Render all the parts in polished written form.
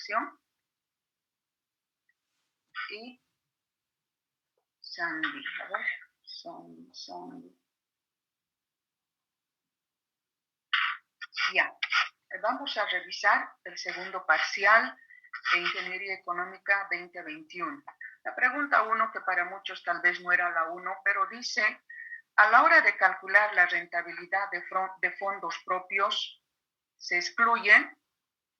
conexión. Y Sandy, a ver, Sandy. Ya, vamos a revisar el segundo parcial de Ingeniería Económica 2021. La pregunta 1, que para muchos tal vez no era la 1, pero dice, a la hora de calcular la rentabilidad de fondos propios, se excluye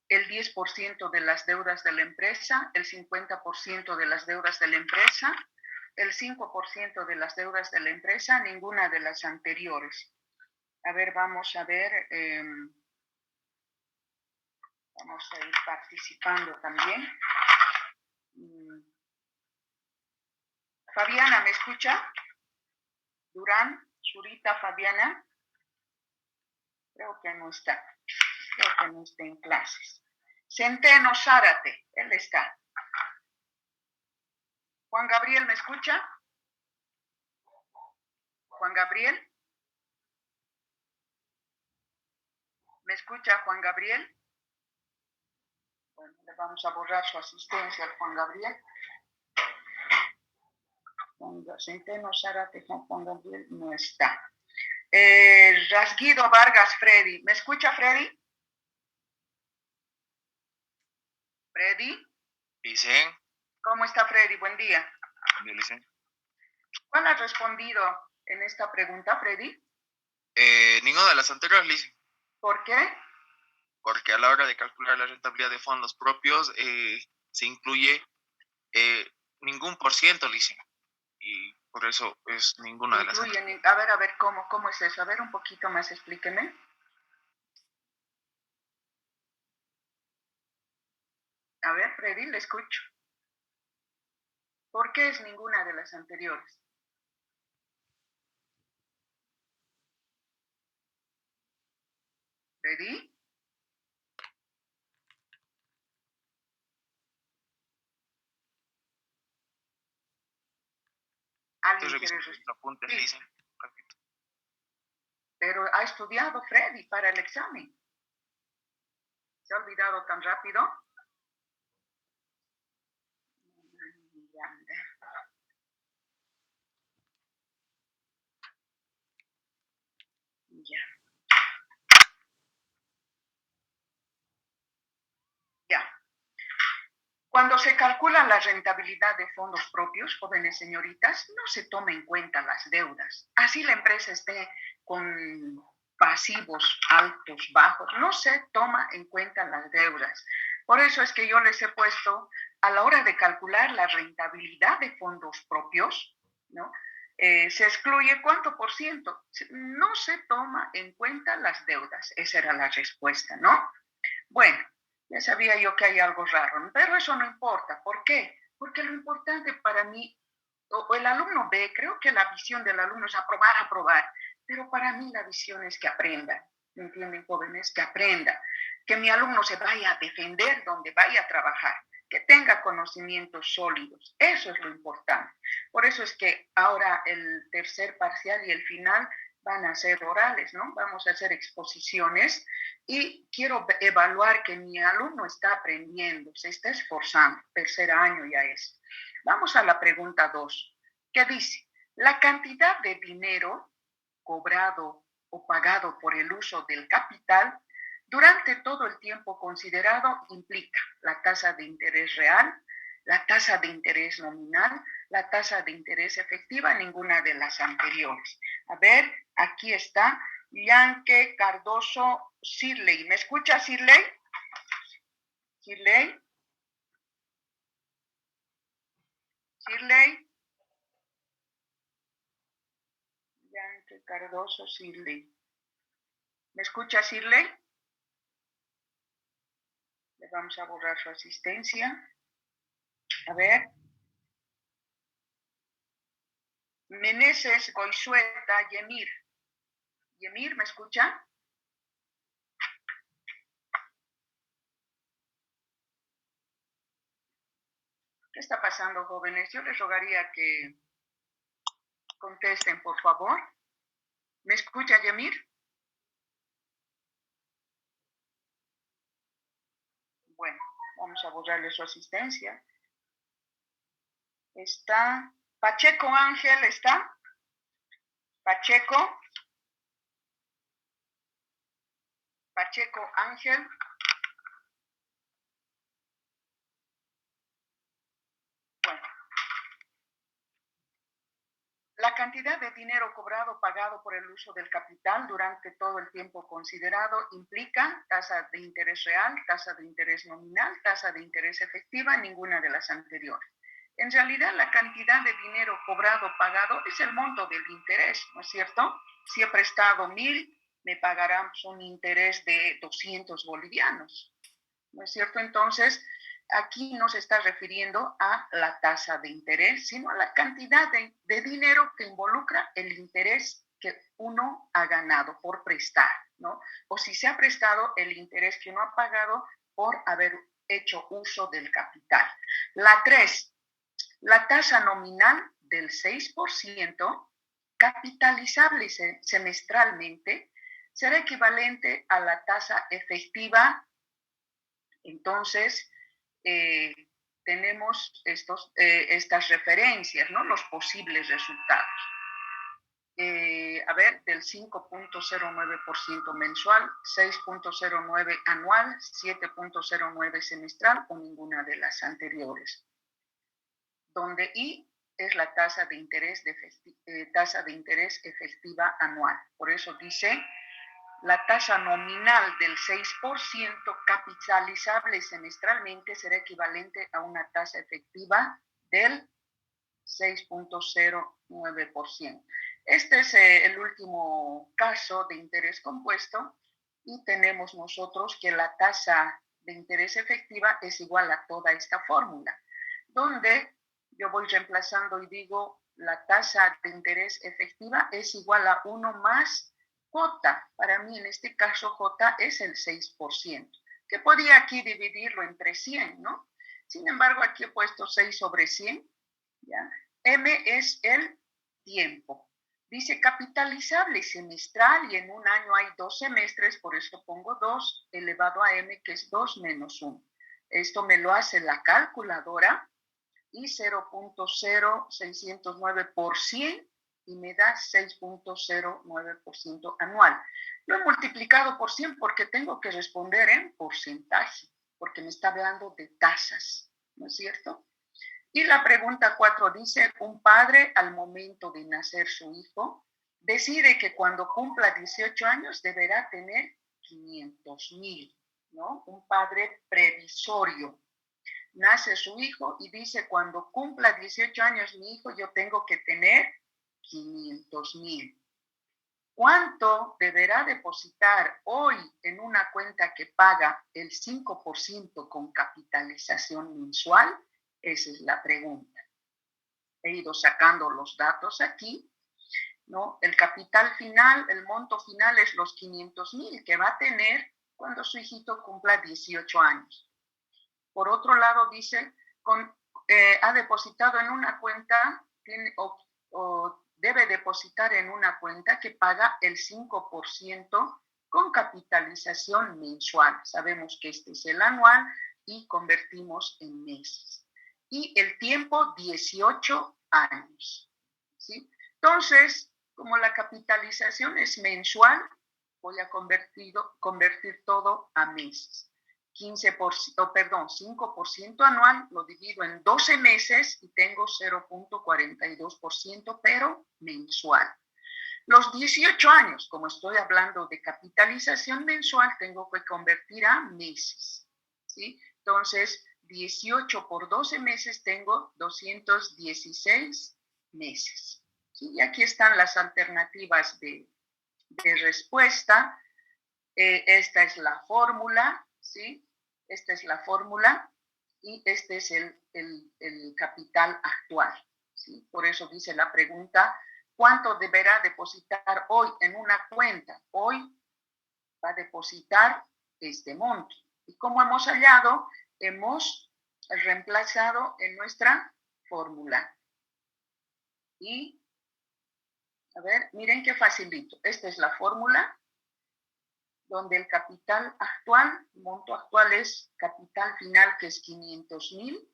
el 10% de las deudas de la empresa, el 50% de las deudas de la empresa, el 5% de las deudas de la empresa, ninguna de las anteriores. A ver, vamos a ver, vamos a ir participando también. Fabiana, ¿me escucha? Durán, Zurita, Fabiana. Creo que no está en clases. Centeno Zárate, él está. Juan Gabriel, ¿me escucha? Juan Gabriel. ¿Me escucha Juan Gabriel? Bueno, le vamos a borrar su asistencia al Juan Gabriel. Centeno Zárate, Juan Gabriel no está. Rasguido Vargas, Freddy. ¿Me escucha, Freddy? ¿Freddy? Licen. ¿Cómo está, Freddy? Buen día. Buen día, Licen. ¿Cuál has respondido en esta pregunta, Freddy? Ninguna de las anteriores, Licen. ¿Por qué? Porque a la hora de calcular la rentabilidad de fondos propios se incluye ningún por ciento, Licen. Y por eso es ninguna de las anteriores. A ver, ¿cómo es eso? A ver, un poquito más, explíqueme. A ver, Freddy, le escucho. ¿Por qué es ninguna de las anteriores? ¿Freddy? ¿Alguien quiere responder? Sí. Pero ha estudiado Freddy para el examen. ¿Se ha olvidado tan rápido? Ya. Cuando se calcula la rentabilidad de fondos propios, jóvenes señoritas, no se toma en cuenta las deudas. Así la empresa esté con pasivos altos, bajos, no se toma en cuenta las deudas. Por eso es que yo les he puesto, a la hora de calcular la rentabilidad de fondos propios, ¿no? Se excluye ¿cuánto por ciento? No se toma en cuenta las deudas. Esa era la respuesta, ¿no? Bueno, ya sabía yo que hay algo raro, pero eso no importa. ¿Por qué? Porque lo importante para mí, o el alumno ve, creo que la visión del alumno es aprobar, pero para mí la visión es que aprenda, ¿me entienden, jóvenes? Que aprenda, que mi alumno se vaya a defender donde vaya a trabajar, que tenga conocimientos sólidos. Eso es lo importante. Por eso es que ahora el tercer parcial y el final van a ser orales, ¿no? Vamos a hacer exposiciones y quiero evaluar que mi alumno está aprendiendo, se está esforzando. Tercer año ya es. Vamos a la pregunta 2, que dice, la cantidad de dinero cobrado o pagado por el uso del capital durante todo el tiempo considerado implica la tasa de interés real, la tasa de interés nominal, la tasa de interés efectiva, ninguna de las anteriores. A ver, aquí está, Yanke Cardoso Sirley. ¿Me escucha, Sirley? ¿Sirley? ¿Sirley? Yanke Cardoso Sirley. ¿Me escucha, Sirley? Le vamos a borrar su asistencia. A ver. Meneses Goizueta Yemir. Yemir, ¿me escucha? ¿Qué está pasando, jóvenes? Yo les rogaría que contesten, por favor. ¿Me escucha, Yemir? Bueno, vamos a a borrarle su asistencia. Está Pacheco Ángel, ¿está? Pacheco Ángel. Bueno. La cantidad de dinero cobrado pagado por el uso del capital durante todo el tiempo considerado implica tasa de interés real, tasa de interés nominal, tasa de interés efectiva, ninguna de las anteriores. En realidad, la cantidad de dinero cobrado pagado es el monto del interés, ¿no es cierto? Si he prestado 1.000, me pagarán un interés de 200 bolivianos, ¿no es cierto? Entonces, aquí no se está refiriendo a la tasa de interés, sino a la cantidad de dinero que involucra el interés que uno ha ganado por prestar, ¿no? O si se ha prestado, el interés que uno ha pagado por haber hecho uso del capital. La 3, la tasa nominal del 6%, capitalizable semestralmente, será equivalente a la tasa efectiva. Entonces, tenemos estas referencias, ¿no? Los posibles resultados. Del 5.09% mensual, 6.09 anual, 7.09 semestral o ninguna de las anteriores. Donde I es la tasa de interés efectiva anual. Por eso dice: la tasa nominal del 6% capitalizable semestralmente será equivalente a una tasa efectiva del 6.09%. Este es el último caso de interés compuesto y tenemos nosotros que la tasa de interés efectiva es igual a toda esta fórmula, donde yo voy reemplazando y digo la tasa de interés efectiva es igual a 1 más J. Para mí en este caso J es el 6%, que podría aquí dividirlo entre 100, ¿no? Sin embargo, aquí he puesto 6 sobre 100, ¿ya? M es el tiempo. Dice capitalizable semestral y en un año hay 2 semestres, por eso pongo 2 elevado a M, que es 2 menos 1. Esto me lo hace la calculadora y 0.0609 por 100 y me da 6.09% anual. Lo he multiplicado por 100 porque tengo que responder en porcentaje, porque me está hablando de tasas, ¿no es cierto? Y la pregunta 4 dice: un padre al momento de nacer su hijo decide que cuando cumpla 18 años deberá tener 500,000, ¿no? Un padre previsorio. Nace su hijo y dice: cuando cumpla 18 años mi hijo, yo tengo que tener 500,000. ¿Cuánto deberá depositar hoy en una cuenta que paga el 5% con capitalización mensual? Esa es la pregunta. He ido sacando los datos aquí, ¿no? El capital final, el monto final es los 500,000 que va a tener cuando su hijito cumpla 18 años. Por otro lado, dice, ha depositado en una cuenta, o debe depositar en una cuenta que paga el 5% con capitalización mensual. Sabemos que este es el anual y convertimos en meses. Y el tiempo, 18 años. ¿Sí? Entonces, como la capitalización es mensual, voy a convertir todo a meses. 5% anual, lo divido en 12 meses y tengo 0.42%, pero mensual. Los 18 años, como estoy hablando de capitalización mensual, tengo que convertir a meses, ¿sí? Entonces, 18 por 12 meses tengo 216 meses, ¿sí? Y aquí están las alternativas de respuesta. Esta es la fórmula, ¿sí? Esta es la fórmula y este es el capital actual, ¿sí? Por eso dice la pregunta: ¿cuánto deberá depositar hoy en una cuenta? Hoy va a depositar este monto. Y como hemos hallado, hemos reemplazado en nuestra fórmula. Y, a ver, miren qué facilito. Esta es la fórmula. donde el capital actual, el monto actual es capital final, que es 500,000.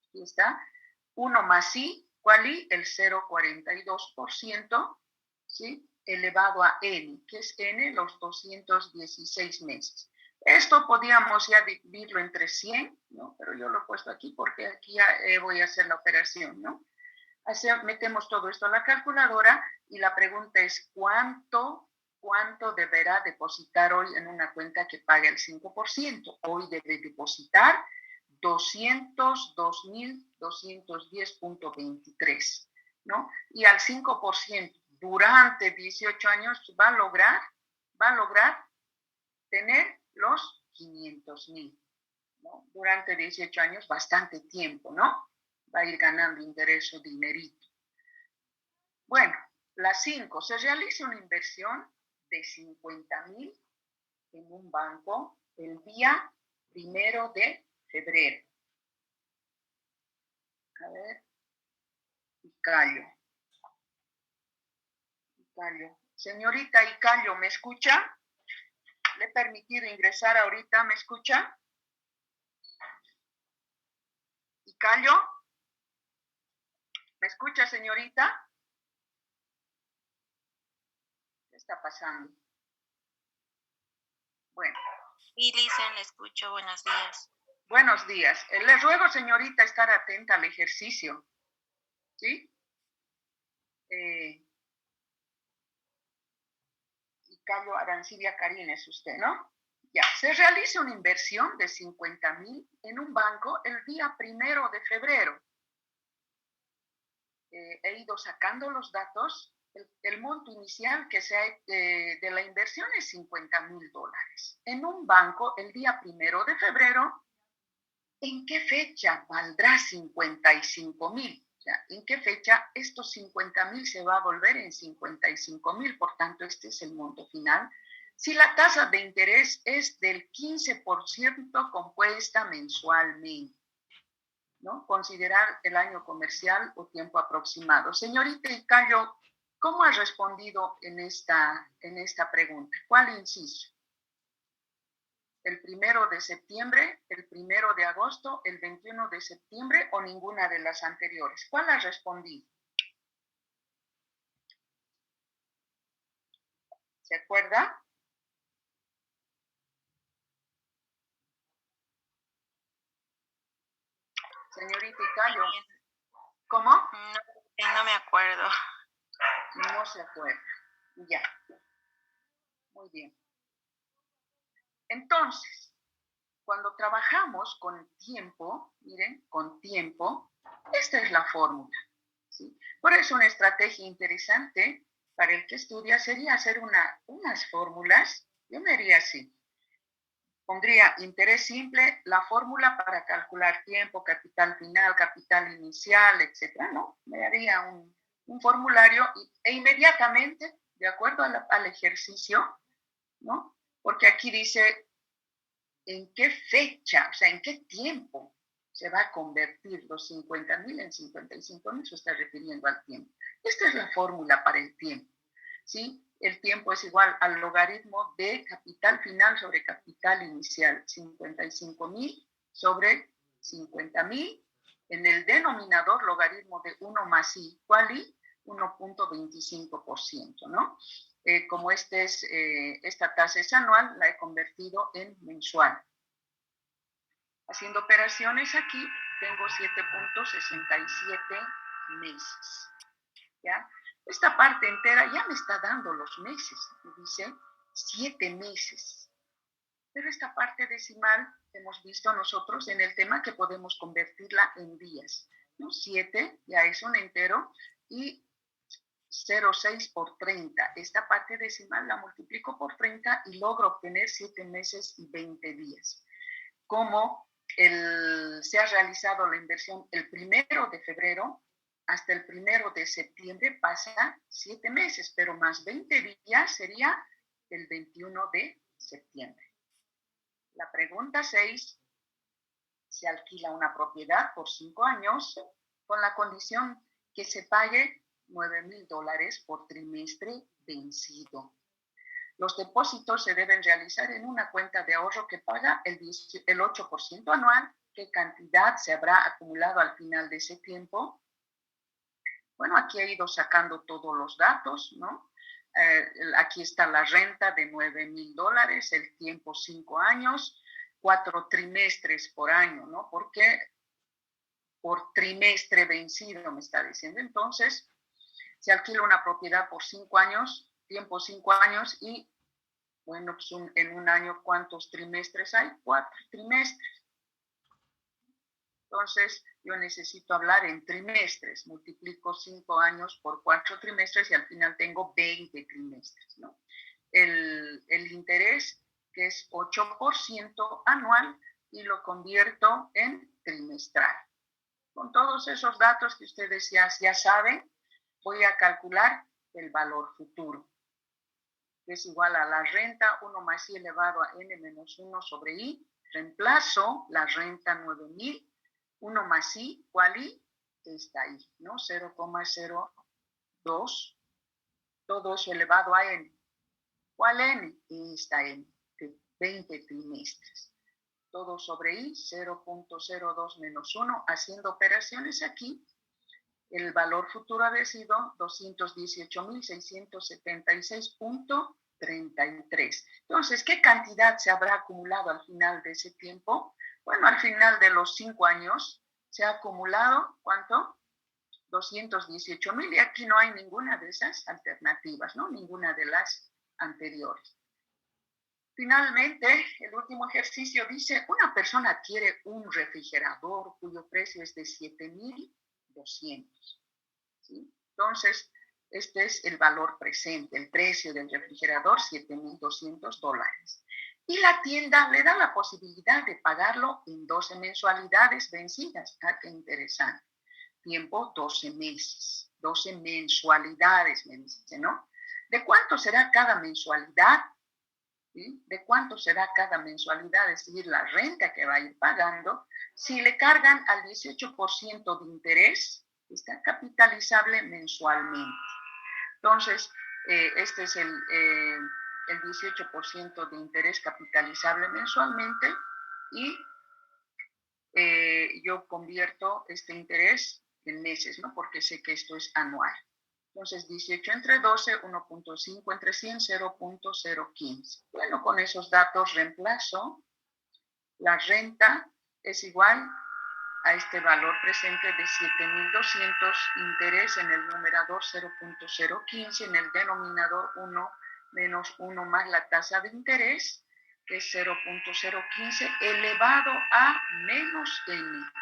Aquí está. 1 más I, ¿cuál I? El 0,42%, ¿sí? Elevado a N, que es N, los 216 meses. Esto podíamos ya dividirlo entre 100, ¿no? Pero yo lo he puesto aquí porque aquí ya voy a hacer la operación, ¿no? Metemos todo esto a la calculadora y la pregunta es ¿cuánto deberá depositar hoy en una cuenta que paga el 5%? Hoy debe depositar 202,210,23, ¿no? Y al 5% durante 18 años va a lograr tener los 500,000, ¿no? Durante 18 años, bastante tiempo, ¿no? Va a ir ganando interés o dinerito. Bueno, la 5, se realiza una inversión de 50,000 en un banco el día 1 de febrero. A ver, Icayo. Señorita Icayo, ¿me escucha? ¿Le he permitido ingresar ahorita? ¿Me escucha? Icayo, ¿me escucha, señorita? ¿Qué está pasando? Bueno. Sí, Licen, le escucho. Buenos días. Buenos días. Le ruego, señorita, estar atenta al ejercicio. ¿Sí? Icayo Arancibia Karin es usted, ¿no? Ya, se realiza una inversión de 50,000 en un banco el día 1 de febrero. He ido sacando los datos. El monto inicial que de la inversión es $50,000. En un banco el día 1 de febrero, ¿en qué fecha valdrá 55,000? O sea, ¿en qué fecha estos 50,000 se va a volver en 55,000? Por tanto, este es el monto final. Si la tasa de interés es del 15% compuesta mensualmente, ¿no? Considerar el año comercial o tiempo aproximado. Señorita Icayo, ¿cómo ha respondido en esta pregunta? ¿Cuál inciso? ¿El 1 de septiembre, el 1 de agosto, el 21 de septiembre o ninguna de las anteriores? ¿Cuál ha respondido? ¿Se acuerda? Señorita Icayo, ¿cómo? No me acuerdo. No se acuerda. Ya. Muy bien. Entonces, cuando trabajamos con tiempo, miren, con tiempo, esta es la fórmula, ¿sí? Por eso una estrategia interesante para el que estudia sería hacer unas fórmulas. Yo me haría así. Pondría interés simple, la fórmula para calcular tiempo, capital final, capital inicial, etcétera, ¿no? Me haría un formulario e inmediatamente, de acuerdo al ejercicio, ¿no? Porque aquí dice en qué fecha, o sea, en qué tiempo se va a convertir los 50,000 en 55,000, se está refiriendo al tiempo. Esta es la fórmula para el tiempo, ¿sí? El tiempo es igual al logaritmo de capital final sobre capital inicial, 55,000 sobre 50,000, en el denominador logaritmo de 1 más I, ¿cuál I? 1,25%, ¿no? Como esta tasa es anual, la he convertido en mensual. Haciendo operaciones aquí, tengo 7,67 meses, ¿ya? Esta parte entera ya me está dando los meses, me dice 7 meses. Pero esta parte decimal, hemos visto nosotros en el tema que podemos convertirla en días, ¿no? 7 ya es un entero y 0,6 por 30. Esta parte decimal la multiplico por 30 y logro obtener 7 meses y 20 días. Como se ha realizado la inversión el 1 de febrero, hasta el 1 de septiembre pasa 7 meses, pero más 20 días sería el 21 de septiembre. La pregunta 6, se alquila una propiedad por 5 años con la condición que se pague $9,000 por trimestre vencido. Los depósitos se deben realizar en una cuenta de ahorro que paga el 8% anual. ¿Qué cantidad se habrá acumulado al final de ese tiempo? Bueno, aquí he ido sacando todos los datos, ¿no? Aquí está la renta de $9,000, el tiempo 5 años, 4 trimestres por año, ¿no? Porque por trimestre vencido me está diciendo. Entonces, se alquila una propiedad por 5 años, tiempo 5 años y, bueno, pues en un año, ¿cuántos trimestres hay? 4 trimestres. Entonces, yo necesito hablar en trimestres. Multiplico 5 años por 4 trimestres y al final tengo 20 trimestres, ¿no? El interés, que es 8% anual, y lo convierto en trimestral. Con todos esos datos que ustedes ya saben, voy a calcular el valor futuro, que es igual a la renta 1 más i elevado a n menos 1 sobre i. Reemplazo la renta 9,000. 1 más i, ¿cuál i? Está ahí, ¿no? 0,02. Todo eso elevado a n. ¿Cuál n? Esta n, de 20 trimestres. Todo sobre i, 0,02 menos 1. Haciendo operaciones aquí, el valor futuro ha sido 218,676.33. Entonces, ¿qué cantidad se habrá acumulado al final de ese tiempo? Bueno, al final de los 5 años se ha acumulado, ¿cuánto? 218,000, y aquí no hay ninguna de esas alternativas, ¿no? Ninguna de las anteriores. Finalmente, el último ejercicio dice, una persona adquiere un refrigerador cuyo precio es de 7,200. ¿Sí? Entonces, este es el valor presente, el precio del refrigerador, $7,200. Y la tienda le da la posibilidad de pagarlo en 12 mensualidades vencidas. Ah, qué interesante. Tiempo, 12 meses. 12 mensualidades, me dice, ¿no? ¿De cuánto será cada mensualidad? ¿Sí? ¿De cuánto será cada mensualidad? Es decir, la renta que va a ir pagando. Si le cargan al 18% de interés, está capitalizable mensualmente. Entonces, este es el 18% de interés capitalizable mensualmente, y yo convierto este interés en meses, ¿no? Porque sé que esto es anual. Entonces, 18 entre 12, 1.5 entre 100, 0.015. Bueno, con esos datos reemplazo. La renta es igual a este valor presente de 7,200, interés en el numerador 0.015, en el denominador 1 menos 1 más la tasa de interés, que es 0.015, elevado a menos n,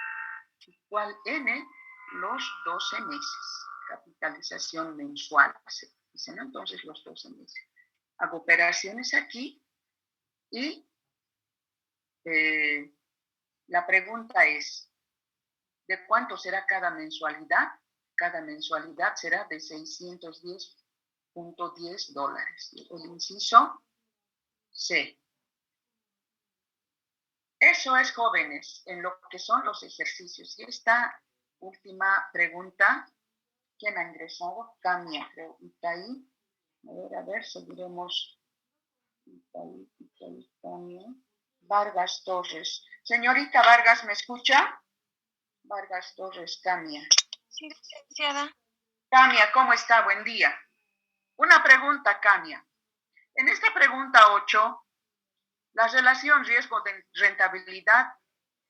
igual n los 12 meses. Capitalización mensual, se dice, ¿no? Entonces, los 12 meses. Hago operaciones aquí y la pregunta es, ¿de cuánto será cada mensualidad? Cada mensualidad será de $610.10. El inciso C. Eso es, jóvenes, en lo que son los ejercicios. Y esta última pregunta, ¿quién ha ingresado? Camia, creo. Itaí. A ver, seguiremos. Itaí, Camia. Vargas Torres. Señorita Vargas, ¿me escucha? Vargas Torres, Camia. Sí, licenciada. Camia, ¿cómo está? Buen día. Una pregunta, Camia. En esta pregunta 8, la relación riesgo de rentabilidad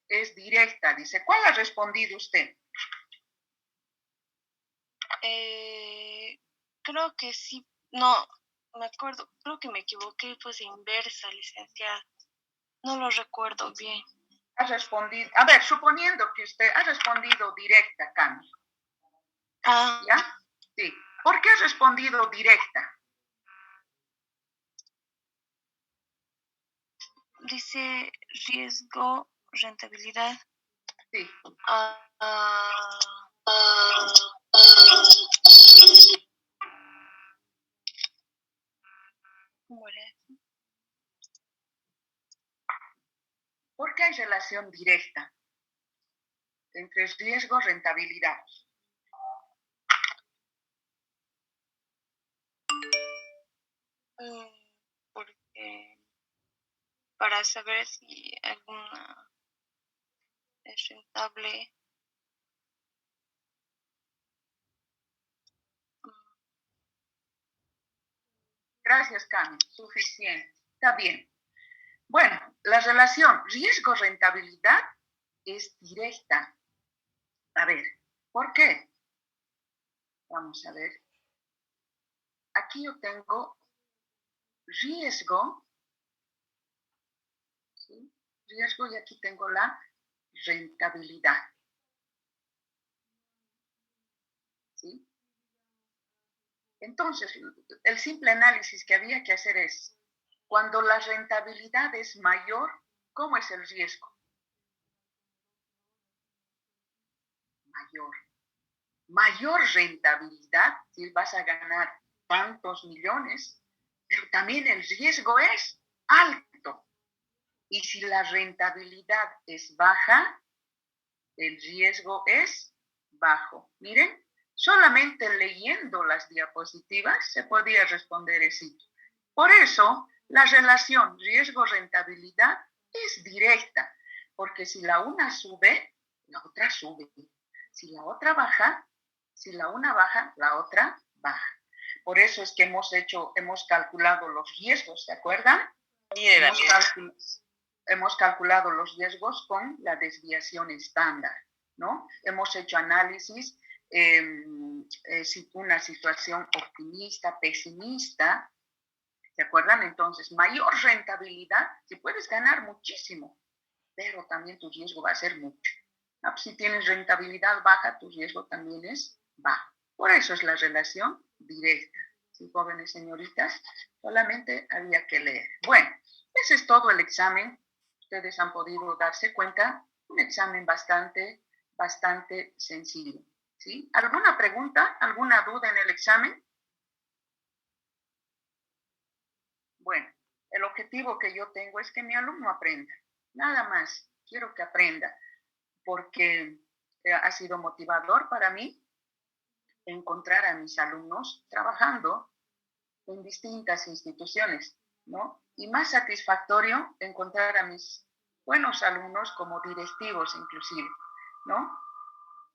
es directa. Dice, ¿cuál ha respondido usted? Creo que sí. No, me acuerdo. Creo que me equivoqué. Pues inversa, licenciada. No lo recuerdo bien. Ha respondido, a ver, suponiendo que usted ha respondido directa, Camia. ¿Ya? Sí. ¿Por qué ha respondido directa? Dice riesgo, rentabilidad. Sí. ¿Cómo era? ¿Por qué hay relación directa entre riesgo y rentabilidad? porque para saber si alguna es rentable. Gracias, Cami. Suficiente. Está bien. Bueno, la relación riesgo-rentabilidad es directa. A ver, ¿por qué? Vamos a ver. Aquí yo tengo riesgo, ¿sí? Riesgo y aquí tengo la rentabilidad. ¿Sí? Entonces, el simple análisis que había que hacer es, cuando la rentabilidad es mayor, ¿cómo es el riesgo? Mayor. Mayor rentabilidad, si vas a ganar tantos millones, pero también el riesgo es alto. Y si la rentabilidad es baja, el riesgo es bajo. Miren, solamente leyendo las diapositivas se podía responder eso. Por eso, la relación riesgo-rentabilidad es directa, porque si la una sube, la otra sube. Si la otra baja, si la una baja, la otra baja. Por eso es que hemos calculado los riesgos, ¿se acuerdan? Hemos calculado los riesgos con la desviación estándar, ¿no? Hemos hecho análisis, una situación optimista, pesimista, ¿se acuerdan? Entonces, mayor rentabilidad, si puedes ganar muchísimo, pero también tu riesgo va a ser mucho. ¿No? Si tienes rentabilidad baja, tu riesgo también es bajo. Por eso es la relación directa. ¿Sí, jóvenes señoritas? Solamente había que leer. Bueno, ese es todo el examen. Ustedes han podido darse cuenta, un examen bastante sencillo. ¿Sí? ¿Alguna pregunta, alguna duda en el examen? Bueno, el objetivo que yo tengo es que mi alumno aprenda. Nada más, quiero que aprenda, porque ha sido motivador para mí encontrar a mis alumnos trabajando en distintas instituciones, ¿no? Y más satisfactorio encontrar a mis buenos alumnos como directivos inclusive, ¿no?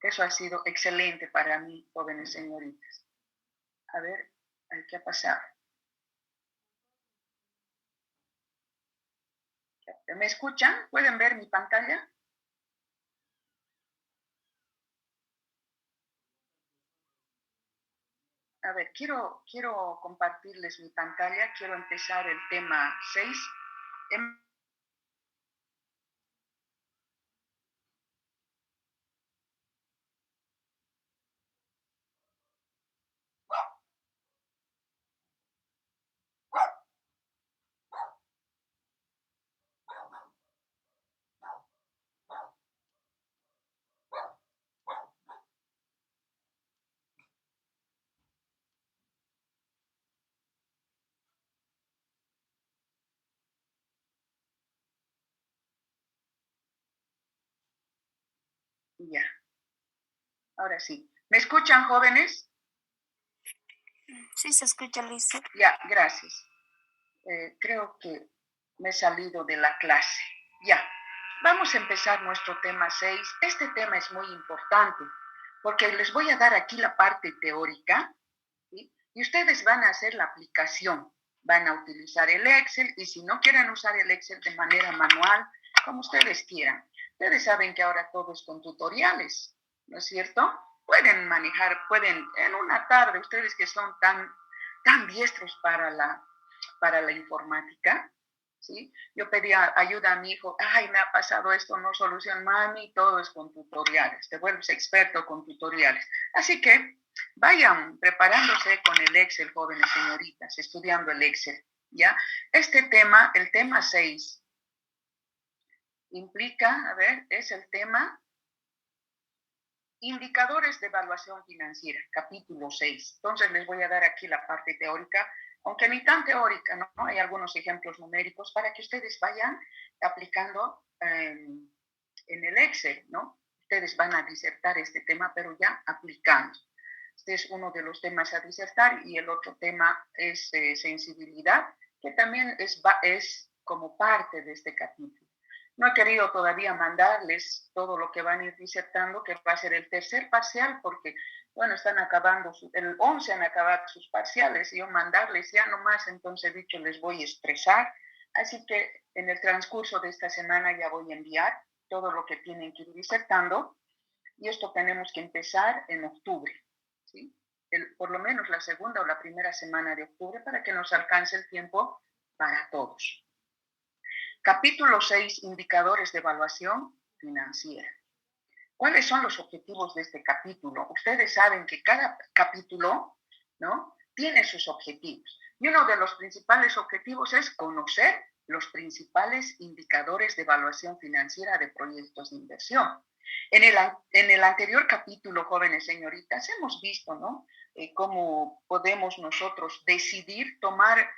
Eso ha sido excelente para mí, jóvenes señoritas. A ver, ¿qué ha pasado? ¿Me escuchan? ¿Pueden ver mi pantalla? A ver, quiero compartirles mi pantalla. Quiero empezar el tema 6. Ya. Ahora sí. ¿Me escuchan, jóvenes? Sí, se escucha, Lisa. Ya, gracias. Creo que me he salido de la clase. Ya. Vamos a empezar nuestro tema 6. Este tema es muy importante porque les voy a dar aquí la parte teórica, ¿sí? Y ustedes van a hacer la aplicación. Van a utilizar el Excel y si no quieren usar el Excel de manera manual, como ustedes quieran. Ustedes saben que ahora todo es con tutoriales, ¿no es cierto? Pueden manejar, en una tarde, ustedes que son tan diestros para la informática, ¿sí? Yo pedía ayuda a mi hijo, ay, me ha pasado esto, no solución, mami, todo es con tutoriales, te vuelves experto con tutoriales. Así que vayan preparándose con el Excel, jóvenes señoritas, estudiando el Excel, ¿ya? Este tema, el tema 6, implica, a ver, es el tema Indicadores de Evaluación Financiera, capítulo 6. Entonces les voy a dar aquí la parte teórica, aunque ni tan teórica, ¿no? Hay algunos ejemplos numéricos para que ustedes vayan aplicando en el Excel, ¿no? Ustedes van a disertar este tema, pero ya aplicando. Este es uno de los temas a disertar y el otro tema es sensibilidad que también es como parte de este capítulo. No he querido todavía mandarles todo lo que van a ir disertando, que va a ser el tercer parcial, porque, bueno, están acabando, el 11 han acabado sus parciales, y yo mandarles ya nomás, entonces he dicho, les voy a estresar. Así que en el transcurso de esta semana ya voy a enviar todo lo que tienen que ir disertando, y esto tenemos que empezar en octubre, ¿sí? Por lo menos la segunda o la primera semana de octubre, para que nos alcance el tiempo para todos. Capítulo 6, indicadores de evaluación financiera. ¿Cuáles son los objetivos de este capítulo? Ustedes saben que cada capítulo, ¿no?, tiene sus objetivos. Y uno de los principales objetivos es conocer los principales indicadores de evaluación financiera de proyectos de inversión. En el anterior capítulo, jóvenes señoritas, hemos visto, ¿no?, cómo podemos nosotros decidir tomar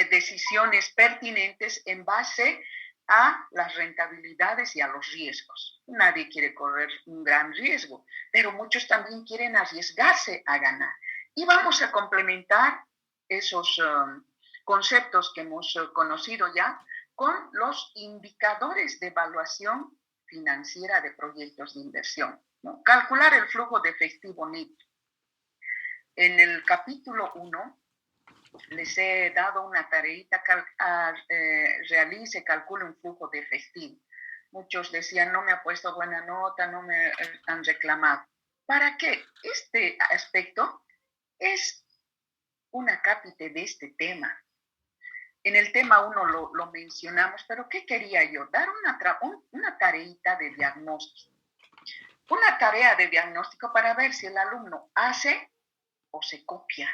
decisiones pertinentes en base a las rentabilidades y a los riesgos. Nadie quiere correr un gran riesgo, pero muchos también quieren arriesgarse a ganar. Y vamos a complementar esos conceptos que hemos conocido ya con los indicadores de evaluación financiera de proyectos de inversión, ¿no? Calcular el flujo de efectivo neto. En el capítulo 1 les he dado una tareita, realice, calcule un flujo de efectivo. Muchos decían, no me ha puesto buena nota, no me han reclamado. ¿Para qué? Este aspecto es una cápite de este tema. En el tema 1 lo mencionamos, pero ¿qué quería yo? Dar una tareita de diagnóstico. Una tarea de diagnóstico para ver si el alumno hace o se copia,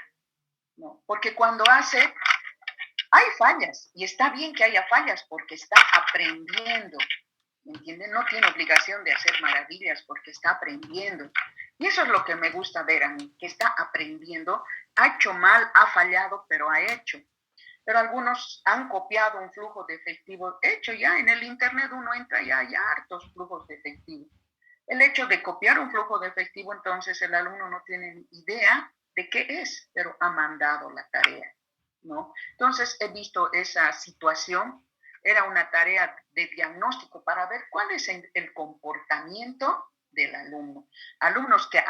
¿no? Porque cuando hace, hay fallas, y está bien que haya fallas porque está aprendiendo, ¿me entienden? No tiene obligación de hacer maravillas porque está aprendiendo. Y eso es lo que me gusta ver a mí, que está aprendiendo, ha hecho mal, ha fallado, pero ha hecho. Pero algunos han copiado un flujo de efectivo hecho ya. En el internet uno entra y hay hartos flujos de efectivo. El hecho de copiar un flujo de efectivo, entonces el alumno no tiene idea de qué es, pero ha mandado la tarea, ¿no? Entonces he visto esa situación, era una tarea de diagnóstico para ver cuál es el comportamiento del alumno. Alumnos que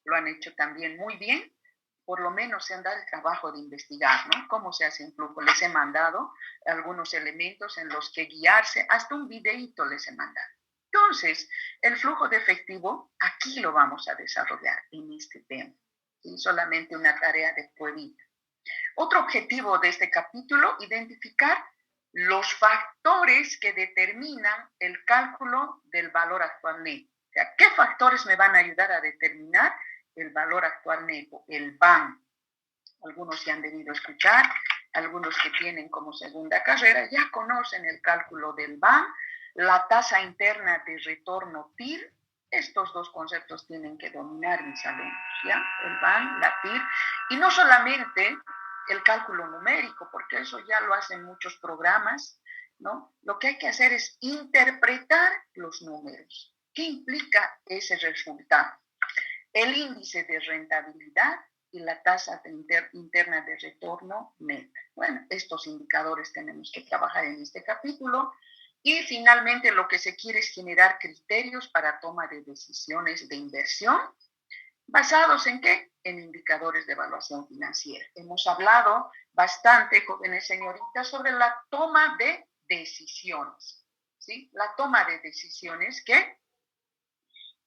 lo han hecho también muy bien, por lo menos se han dado el trabajo de investigar, ¿no? Cómo se hace un flujo. Les he mandado algunos elementos en los que guiarse, hasta un videíto les he mandado. Entonces, el flujo de efectivo, aquí lo vamos a desarrollar en este tema. ¿Sí? Solamente una tarea de pruebita. Otro objetivo de este capítulo, identificar los factores que determinan el cálculo del valor actual neto. O sea, ¿qué factores me van a ayudar a determinar el valor actual neto? El BAN. Algunos ya han debido escuchar, algunos que tienen como segunda carrera ya conocen el cálculo del BAN, la tasa interna de retorno TIR. Estos dos conceptos tienen que dominar mis alumnos, ¿ya? El BAN, la TIR, y no solamente el cálculo numérico, porque eso ya lo hacen muchos programas, ¿no? Lo que hay que hacer es interpretar los números. ¿Qué implica ese resultado? El índice de rentabilidad y la tasa interna de retorno neta. Bueno, estos indicadores tenemos que trabajar en este capítulo. Y finalmente lo que se quiere es generar criterios para toma de decisiones de inversión. ¿Basados en qué? En indicadores de evaluación financiera. Hemos hablado bastante, jóvenes señoritas, sobre la toma de decisiones, ¿sí? La toma de decisiones que,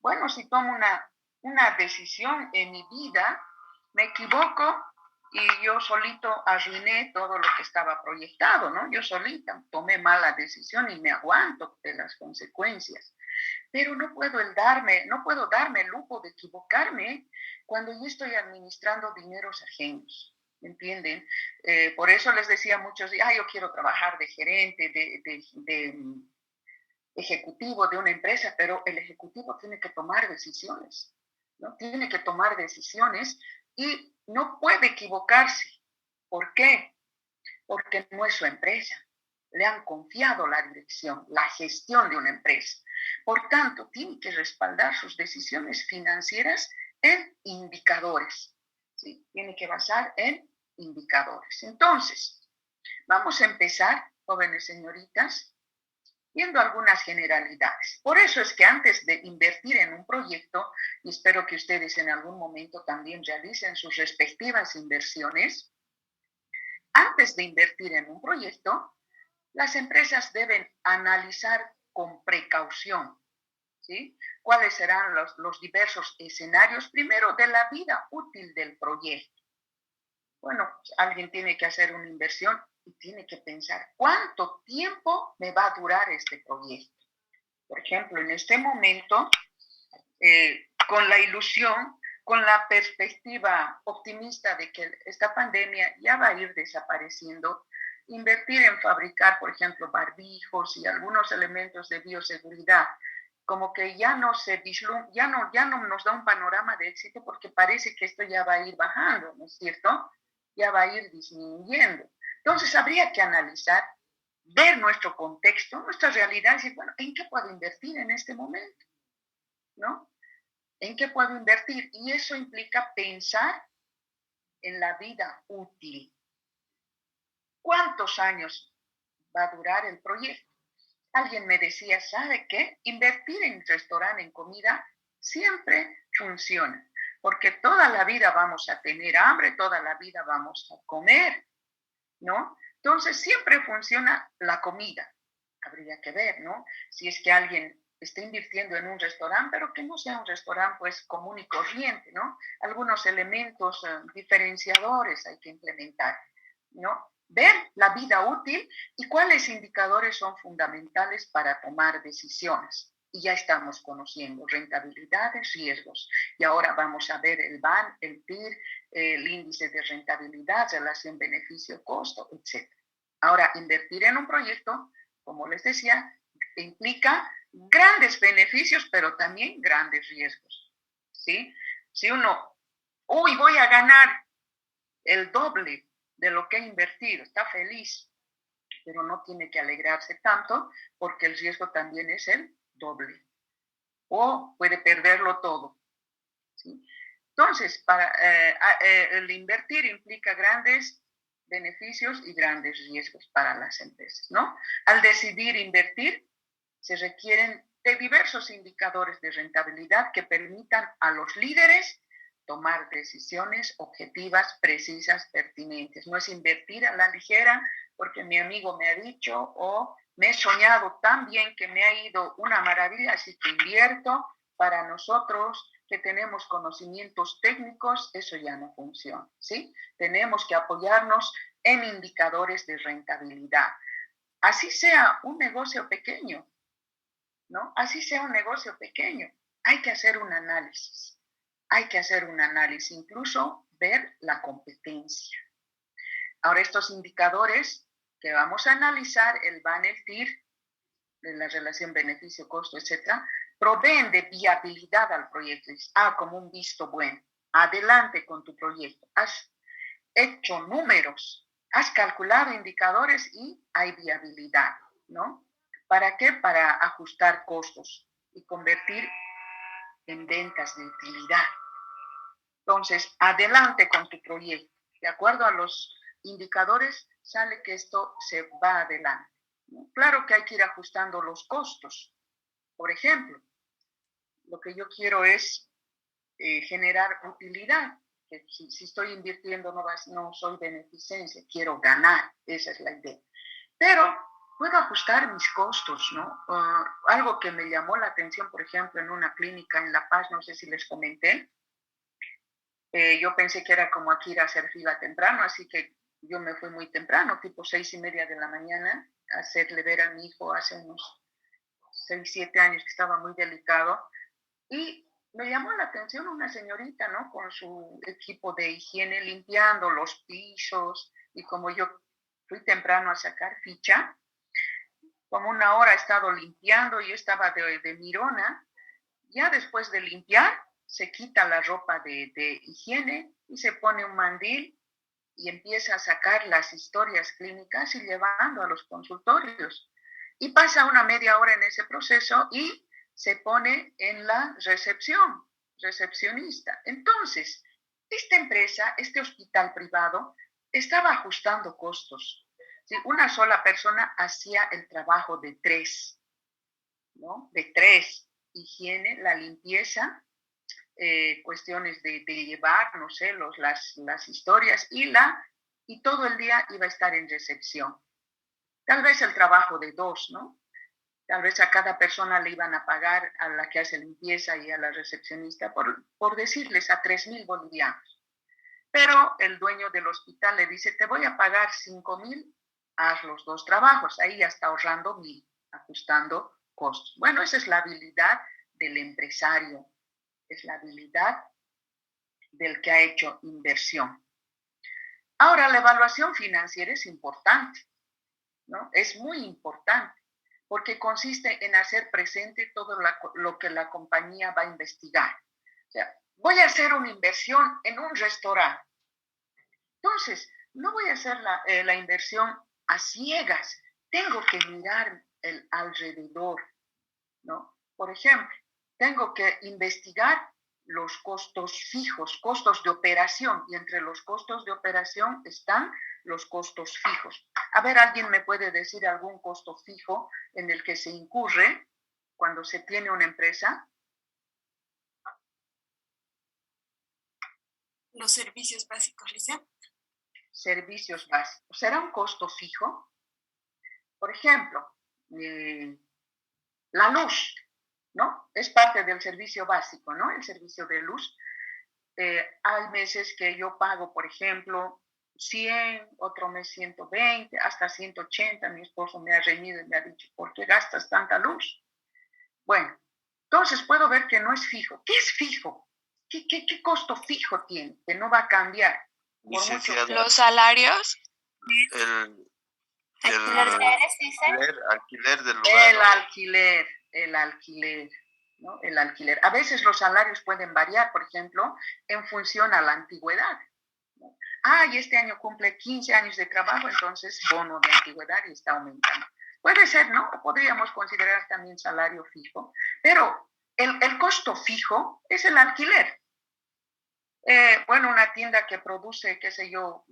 bueno, si tomo una decisión en mi vida, me equivoco y yo solito arruiné todo lo que estaba proyectado, ¿no? Yo solita tomé mala decisión y me aguanto de las consecuencias. Pero no puedo darme el lujo de equivocarme cuando yo estoy administrando dineros ajenos. ¿Entienden? Por eso les decía a muchos, yo quiero trabajar de gerente, de ejecutivo de una empresa, pero el ejecutivo tiene que tomar decisiones, ¿no? Tiene que tomar decisiones y no puede equivocarse. ¿Por qué? Porque no es su empresa. Le han confiado la dirección, la gestión de una empresa. Por tanto, tiene que respaldar sus decisiones financieras en indicadores, ¿sí? Tiene que basar en indicadores. Entonces, Vamos a empezar, jóvenes señoritas, viendo algunas generalidades. Por eso es que antes de invertir en un proyecto, y espero que ustedes en algún momento también realicen sus respectivas inversiones, antes de invertir en un proyecto, las empresas deben analizar con precaución, ¿sí? ¿Cuáles serán los diversos escenarios, primero, de la vida útil del proyecto? Bueno, alguien tiene que hacer una inversión y tiene que pensar cuánto tiempo me va a durar este proyecto. Por ejemplo, en este momento, con la ilusión, con la perspectiva optimista de que esta pandemia ya va a ir desapareciendo, invertir en fabricar, por ejemplo, barbijos y algunos elementos de bioseguridad, como que ya no se ya no nos da un panorama de éxito porque parece que esto ya va a ir bajando, ¿no es cierto? Ya va a ir disminuyendo. Entonces habría que analizar, ver nuestro contexto, nuestra realidad y decir, bueno, ¿en qué puedo invertir en este momento? ¿No? ¿En qué puedo invertir? Y eso implica pensar en la vida útil. ¿Cuántos años va a durar el proyecto? Alguien me decía, ¿sabe qué? Invertir en restaurante, en comida, siempre funciona, porque toda la vida vamos a tener hambre, toda la vida vamos a comer, ¿no? Entonces, siempre funciona la comida. Habría que ver, ¿no? Si es que alguien está invirtiendo en un restaurante, pero que no sea un restaurante, pues, común y corriente, ¿no? Algunos elementos diferenciadores hay que implementar, ¿no? Ver la vida útil y cuáles indicadores son fundamentales para tomar decisiones. Y ya estamos conociendo rentabilidades, riesgos. Y ahora vamos a ver el BAN, el TIR, el índice de rentabilidad, relación beneficio-costo, etc. Ahora, invertir en un proyecto, como les decía, implica grandes beneficios, pero también grandes riesgos, ¿sí? Si uno, voy a ganar el doble de lo que he invertido, está feliz, pero no tiene que alegrarse tanto porque el riesgo también es el doble. O puede perderlo todo, ¿sí? Entonces, el invertir implica grandes beneficios y grandes riesgos para las empresas, ¿no? Al decidir invertir, se requieren de diversos indicadores de rentabilidad que permitan a los líderes tomar decisiones objetivas, precisas, pertinentes. No es invertir a la ligera porque mi amigo me ha dicho o me he soñado tan bien que me ha ido una maravilla, así que invierto. Para nosotros que tenemos conocimientos técnicos, eso ya no funciona, ¿sí? Tenemos que apoyarnos en indicadores de rentabilidad. Así sea un negocio pequeño, ¿no? Así sea un negocio pequeño, hay que hacer un análisis. Hay que hacer un análisis, incluso ver la competencia. Ahora, estos indicadores que vamos a analizar, el BAN, el TIR, de la relación beneficio-costo, etcétera, proveen de viabilidad al proyecto. Como un visto bueno. Adelante con tu proyecto. Has hecho números, has calculado indicadores y hay viabilidad, ¿no? ¿Para qué? Para ajustar costos y convertir en ventas de utilidad. Entonces, adelante con tu proyecto. De acuerdo a los indicadores, sale que esto se va adelante. Claro que hay que ir ajustando los costos. Por ejemplo, lo que yo quiero es generar utilidad. Que si estoy invirtiendo no soy beneficencia, quiero ganar, esa es la idea. Pero puedo ajustar mis costos, ¿no? Algo que me llamó la atención, por ejemplo, en una clínica en La Paz, no sé si les comenté, yo pensé que era como aquí ir a hacer fila temprano, así que yo me fui muy temprano, tipo 6:30 de la mañana, a hacerle ver a mi hijo hace unos 6, 7 años que estaba muy delicado. Y me llamó la atención una señorita, ¿no? Con su equipo de higiene limpiando los pisos. Y como yo fui temprano a sacar ficha, como una hora he estado limpiando, yo estaba de mirona. Ya después de limpiar, se quita la ropa de higiene y se pone un mandil y empieza a sacar las historias clínicas y llevando a los consultorios. Y pasa una media hora en ese proceso y se pone en la recepción, recepcionista. Entonces, esta empresa, este hospital privado, estaba ajustando costos. ¿sí? Una sola persona hacía el trabajo de 3, ¿no? De 3. Higiene, la limpieza, cuestiones de llevar, no sé, las historias y todo el día iba a estar en recepción. Tal vez el trabajo de 2, ¿no? Tal vez a cada persona le iban a pagar, a la que hace limpieza y a la recepcionista, por decirles, a 3,000 bolivianos. Pero el dueño del hospital le dice, te voy a pagar 5,000, haz los 2 trabajos. Ahí ya está ahorrando 1,000, ajustando costos. Bueno, esa es la habilidad del empresario, es la habilidad del que ha hecho inversión. Ahora, la evaluación financiera es importante, ¿no? Es muy importante, porque consiste en hacer presente todo lo que la compañía va a investigar. O sea, voy a hacer una inversión en un restaurante. Entonces, no voy a hacer la inversión a ciegas. Tengo que mirar el alrededor, ¿no? Por ejemplo, tengo que investigar los costos fijos, costos de operación, y entre los costos de operación están los costos fijos. A ver, ¿alguien me puede decir algún costo fijo en el que se incurre cuando se tiene una empresa? Los servicios básicos, Licia. Servicios básicos. ¿Será un costo fijo? Por ejemplo, la luz, ¿no? Es parte del servicio básico, ¿no? El servicio de luz. Hay meses que yo pago, por ejemplo, 100, otro mes 120, hasta 180. Mi esposo me ha reñido y me ha dicho, ¿por qué gastas tanta luz? Bueno, entonces puedo ver que no es fijo. ¿Qué es fijo? ¿Qué costo fijo tiene? Que no va a cambiar. Licenciada, Los salarios. Alquiler del lugar. El alquiler, ¿no? El alquiler. A veces los salarios pueden variar, por ejemplo, en función a la antigüedad, ¿no? Y este año cumple 15 años de trabajo, entonces bono de antigüedad y está aumentando. Puede ser, ¿no? O podríamos considerar también salario fijo, pero el costo fijo es el alquiler. Bueno, una tienda que produce, qué sé yo,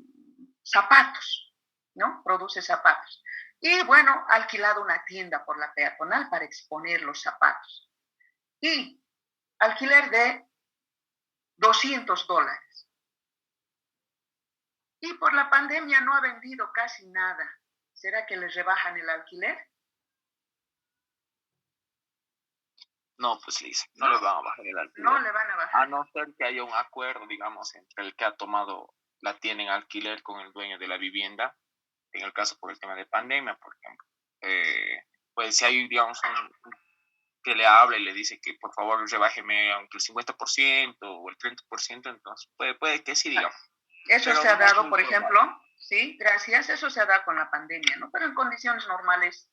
zapatos, ¿no? Produce zapatos. Y bueno, ha alquilado una tienda por la peatonal para exponer los zapatos. Y alquiler de $200. Y por la pandemia no ha vendido casi nada. ¿Será que les rebajan el alquiler? No, pues Liz, no le van a bajar el alquiler. No le van a bajar. A no ser que haya un acuerdo, digamos, entre el que ha tomado la tienda en alquiler con el dueño de la vivienda, en el caso por el tema de pandemia, por ejemplo. Pues si hay, digamos, que le habla y le dice que por favor rebájeme aunque el 50% o el 30%, entonces puede que sí, digamos. Eso pero se ha no dado, por ejemplo, sí, gracias, eso se ha dado con la pandemia, ¿no? Pero en condiciones normales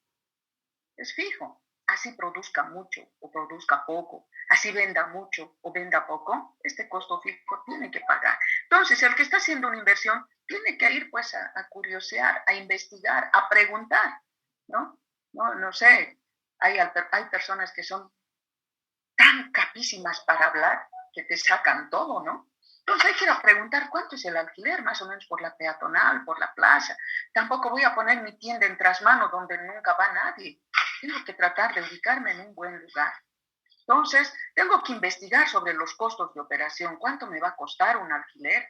es fijo. Así produzca mucho o produzca poco, así venda mucho o venda poco, este costo fijo tiene que pagar. Entonces, el que está haciendo una inversión tiene que ir pues a curiosear, a investigar, a preguntar, ¿no? No sé, hay personas que son tan capísimas para hablar que te sacan todo, ¿no? Entonces hay que ir a preguntar cuánto es el alquiler, más o menos por la peatonal, por la plaza. Tampoco voy a poner mi tienda en trasmano donde nunca va nadie. Tengo que tratar de ubicarme en un buen lugar. Entonces, tengo que investigar sobre los costos de operación. ¿Cuánto me va a costar un alquiler?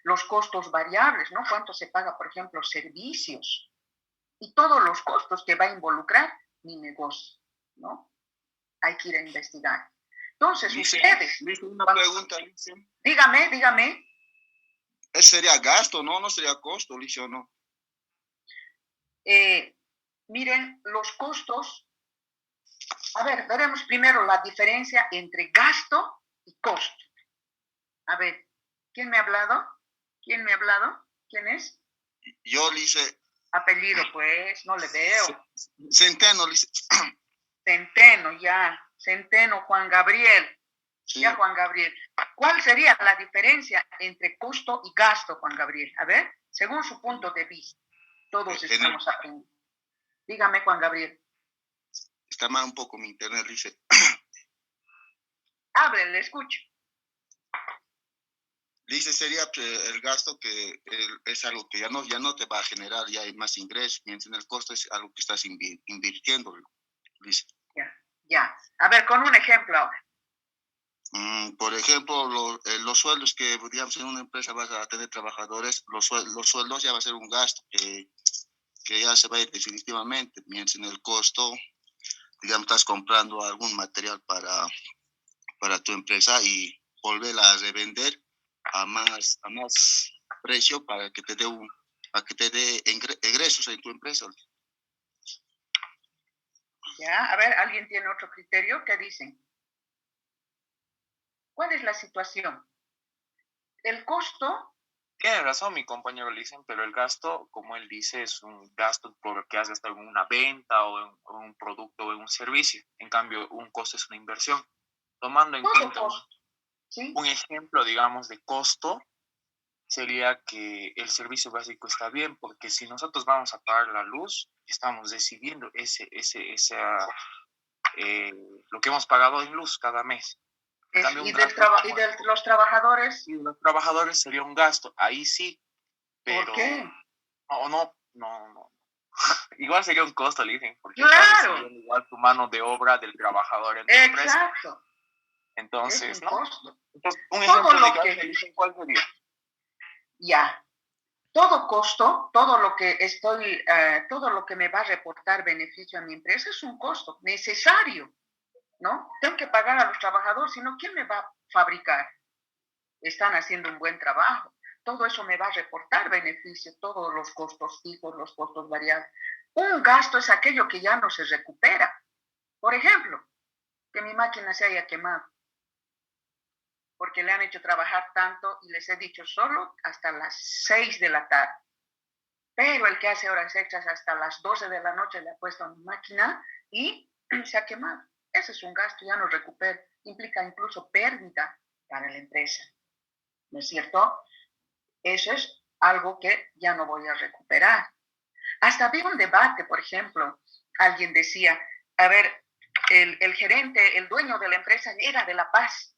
Los costos variables, ¿no? ¿Cuánto se paga, por ejemplo, servicios? Y todos los costos que va a involucrar mi negocio, ¿no? Hay que ir a investigar. Entonces, ustedes... Una pregunta, Lice. Dígame. ¿Ese sería gasto, no? ¿No sería costo, Lice, o no? Miren, los costos... A ver, veremos primero la diferencia entre gasto y costo. A ver, ¿quién me ha hablado? ¿Quién es? Yo, Lice. Apellido, pues, no le veo. Centeno, Lice. Centeno, Juan Gabriel. Sí. Ya, Juan Gabriel. ¿Cuál sería la diferencia entre costo y gasto, Juan Gabriel? A ver, según su punto de vista. Todos estamos aprendiendo. Dígame, Juan Gabriel. Está mal un poco mi internet, Lice. Hable, le escucho. Dice, sería el gasto que es algo que ya no te va a generar, ya hay más ingresos, mientras en el costo es algo que estás invirtiendo, dice. Ya. A ver, con un ejemplo ahora. Por ejemplo, los sueldos que, digamos, en una empresa vas a tener trabajadores, los sueldos ya va a ser un gasto que ya se va a ir definitivamente, mientras en el costo, digamos, estás comprando algún material para tu empresa y volverla a revender a más precio para que te dé ingresos en tu empresa. Ya, a ver, ¿alguien tiene otro criterio? ¿Qué dicen? ¿Cuál es la situación? El costo. Tiene razón mi compañero Licen, pero el gasto, como él dice, es un gasto por lo que haces en una venta o en un producto o en un servicio. En cambio, un costo es una inversión. Tomando en cuenta ¿Sí? un ejemplo, digamos, de costo, sería que el servicio básico está bien, porque si nosotros vamos a pagar la luz, estamos decidiendo lo que hemos pagado en luz cada mes. Y de los trabajadores. Y de los trabajadores sería un gasto, ahí sí. Pero ¿por qué? No. Igual sería un costo, le dicen, porque claro. estás recibiendo igual tu mano de obra del trabajador en tu empresa. Exacto. Entonces, ¿no? Costo. Entonces, un ejemplo de gasto, le dicen, ¿cuál sería? Ya. Todo costo, todo lo que me va a reportar beneficio a mi empresa es un costo necesario, ¿no? Tengo que pagar a los trabajadores, si no, ¿quién me va a fabricar? Están haciendo un buen trabajo. Todo eso me va a reportar beneficio, todos los costos fijos, los costos variables. Un gasto es aquello que ya no se recupera. Por ejemplo, que mi máquina se haya quemado, porque le han hecho trabajar tanto y les he dicho solo hasta las 6 de la tarde. Pero el que hace horas extras hasta las 12 de la noche le ha puesto a mi máquina y se ha quemado. Ese es un gasto, ya no recupera. Implica incluso pérdida para la empresa. ¿No es cierto? Eso es algo que ya no voy a recuperar. Hasta había un debate, por ejemplo, alguien decía, a ver, el gerente, el dueño de la empresa era de La Paz,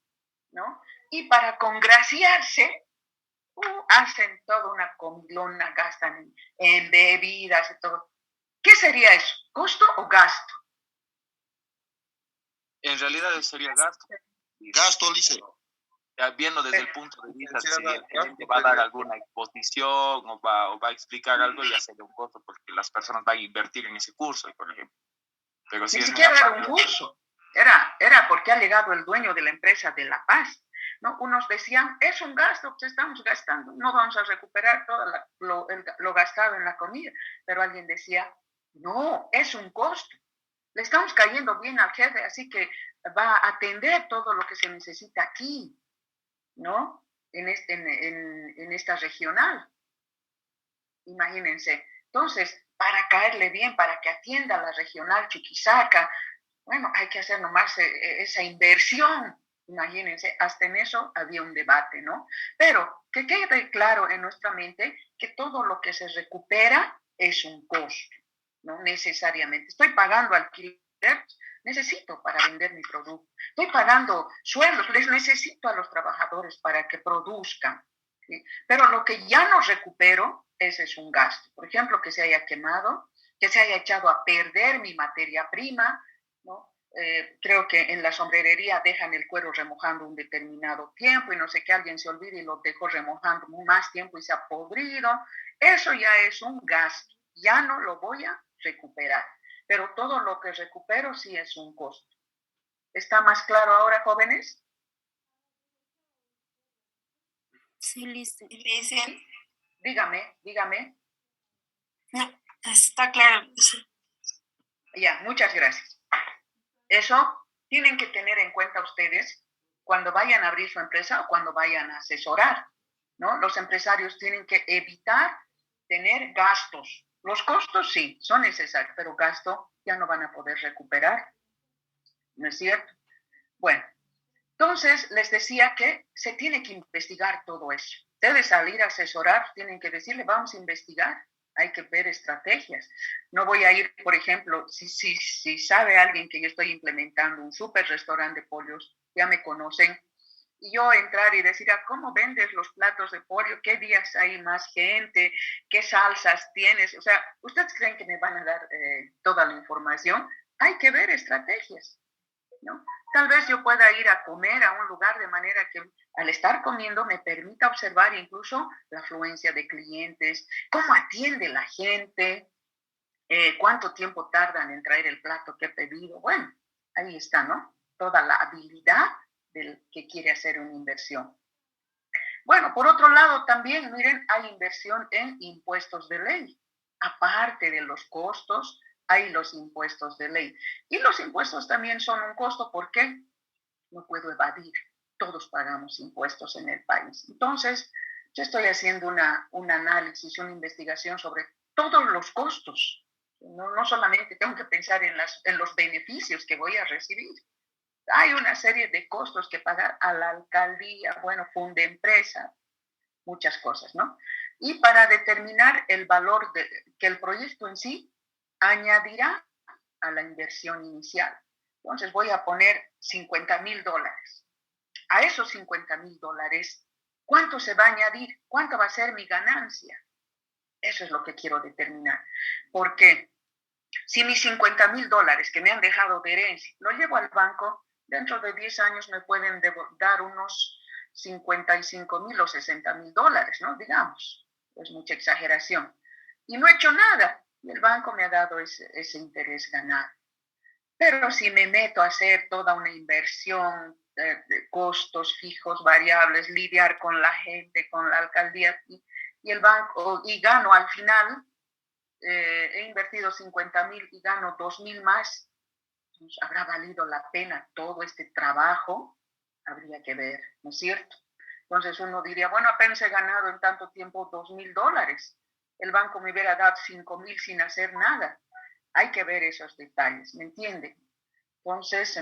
¿no? Y para congraciarse, hacen toda una comilona, gastan en bebidas y todo. ¿Qué sería eso? ¿Costo o gasto? En realidad sería gasto. Gasto, dice. Viendo desde el punto de vista si el gerente va a dar alguna exposición o va a explicar algo, ya sería un costo porque las personas van a invertir en ese curso, por ejemplo. Pero si ni siquiera era un curso, era porque ha llegado el dueño de la empresa de La Paz, ¿no? Unos decían, es un gasto que estamos gastando, no vamos a recuperar todo lo gastado en la comida, pero alguien decía, no, es un costo, le estamos cayendo bien al jefe, así que va a atender todo lo que se necesita aquí, ¿no? En esta regional. Imagínense. Entonces, para caerle bien, para que atienda la regional Chuquisaca, bueno, hay que hacer nomás esa inversión. Imagínense, hasta en eso había un debate, ¿no? Pero que quede claro en nuestra mente que todo lo que se recupera es un costo, no necesariamente. Estoy pagando alquiler, necesito para vender mi producto. Estoy pagando sueldos, les necesito a los trabajadores para que produzcan. ¿Sí? Pero lo que ya no recupero, ese es un gasto. Por ejemplo, que se haya quemado, que se haya echado a perder mi materia prima, ¿no? Creo que en la sombrerería dejan el cuero remojando un determinado tiempo y no sé qué, alguien se olvida y lo dejó remojando más tiempo y se ha podrido. Eso ya es un gasto, ya no lo voy a recuperar, pero todo lo que recupero sí es un costo. ¿Está más claro ahora, jóvenes? Sí, listo. Dígame. No, está claro. Sí. Ya, muchas gracias. Eso tienen que tener en cuenta ustedes cuando vayan a abrir su empresa o cuando vayan a asesorar, ¿no? Los empresarios tienen que evitar tener gastos. Los costos sí, son necesarios, pero gasto ya no van a poder recuperar. ¿No es cierto? Bueno, entonces les decía que se tiene que investigar todo eso. Ustedes al ir a asesorar tienen que decirle, vamos a investigar. Hay que ver estrategias. No voy a ir, por ejemplo, si sabe alguien que yo estoy implementando un súper restaurante de pollos, ya me conocen, y yo entrar y decir, ¿cómo vendes los platos de pollo? ¿Qué días hay más gente? ¿Qué salsas tienes? O sea, ¿ustedes creen que me van a dar toda la información? Hay que ver estrategias, ¿no? Tal vez yo pueda ir a comer a un lugar de manera que al estar comiendo me permita observar incluso la afluencia de clientes, cómo atiende la gente, cuánto tiempo tardan en traer el plato que he pedido. Bueno, ahí está, ¿no? Toda la habilidad del que quiere hacer una inversión. Bueno, por otro lado también, miren, hay inversión en impuestos de ley. Aparte de los costos, hay los impuestos de ley. Y los impuestos también son un costo, ¿por qué? No puedo evadir. Todos pagamos impuestos en el país. Entonces, yo estoy haciendo un análisis, una investigación sobre todos los costos. No solamente tengo que pensar en los beneficios que voy a recibir. Hay una serie de costos que pagar a la alcaldía, bueno, Fundempresa, muchas cosas, ¿no? Y para determinar el valor que el proyecto en sí añadirá a la inversión inicial. Entonces voy a poner $50,000. A esos $50,000, ¿cuánto se va a añadir? ¿Cuánto va a ser mi ganancia? Eso es lo que quiero determinar. Porque si mis $50,000 que me han dejado de herencia, lo llevo al banco, dentro de 10 años me pueden dar unos $55,000 o $60,000, ¿no? Digamos, es mucha exageración. Y no he hecho nada, y el banco me ha dado ese interés ganado. Pero si me meto a hacer toda una inversión de costos fijos, variables, lidiar con la gente, con la alcaldía y el banco, y gano al final, he invertido 50,000 y gano 2,000 más, pues, ¿habrá valido la pena todo este trabajo? Habría que ver, ¿no es cierto? Entonces uno diría, bueno, apenas he ganado en tanto tiempo $2,000. El banco me hubiera dado 5,000 sin hacer nada. Hay que ver esos detalles, ¿me entienden? Entonces,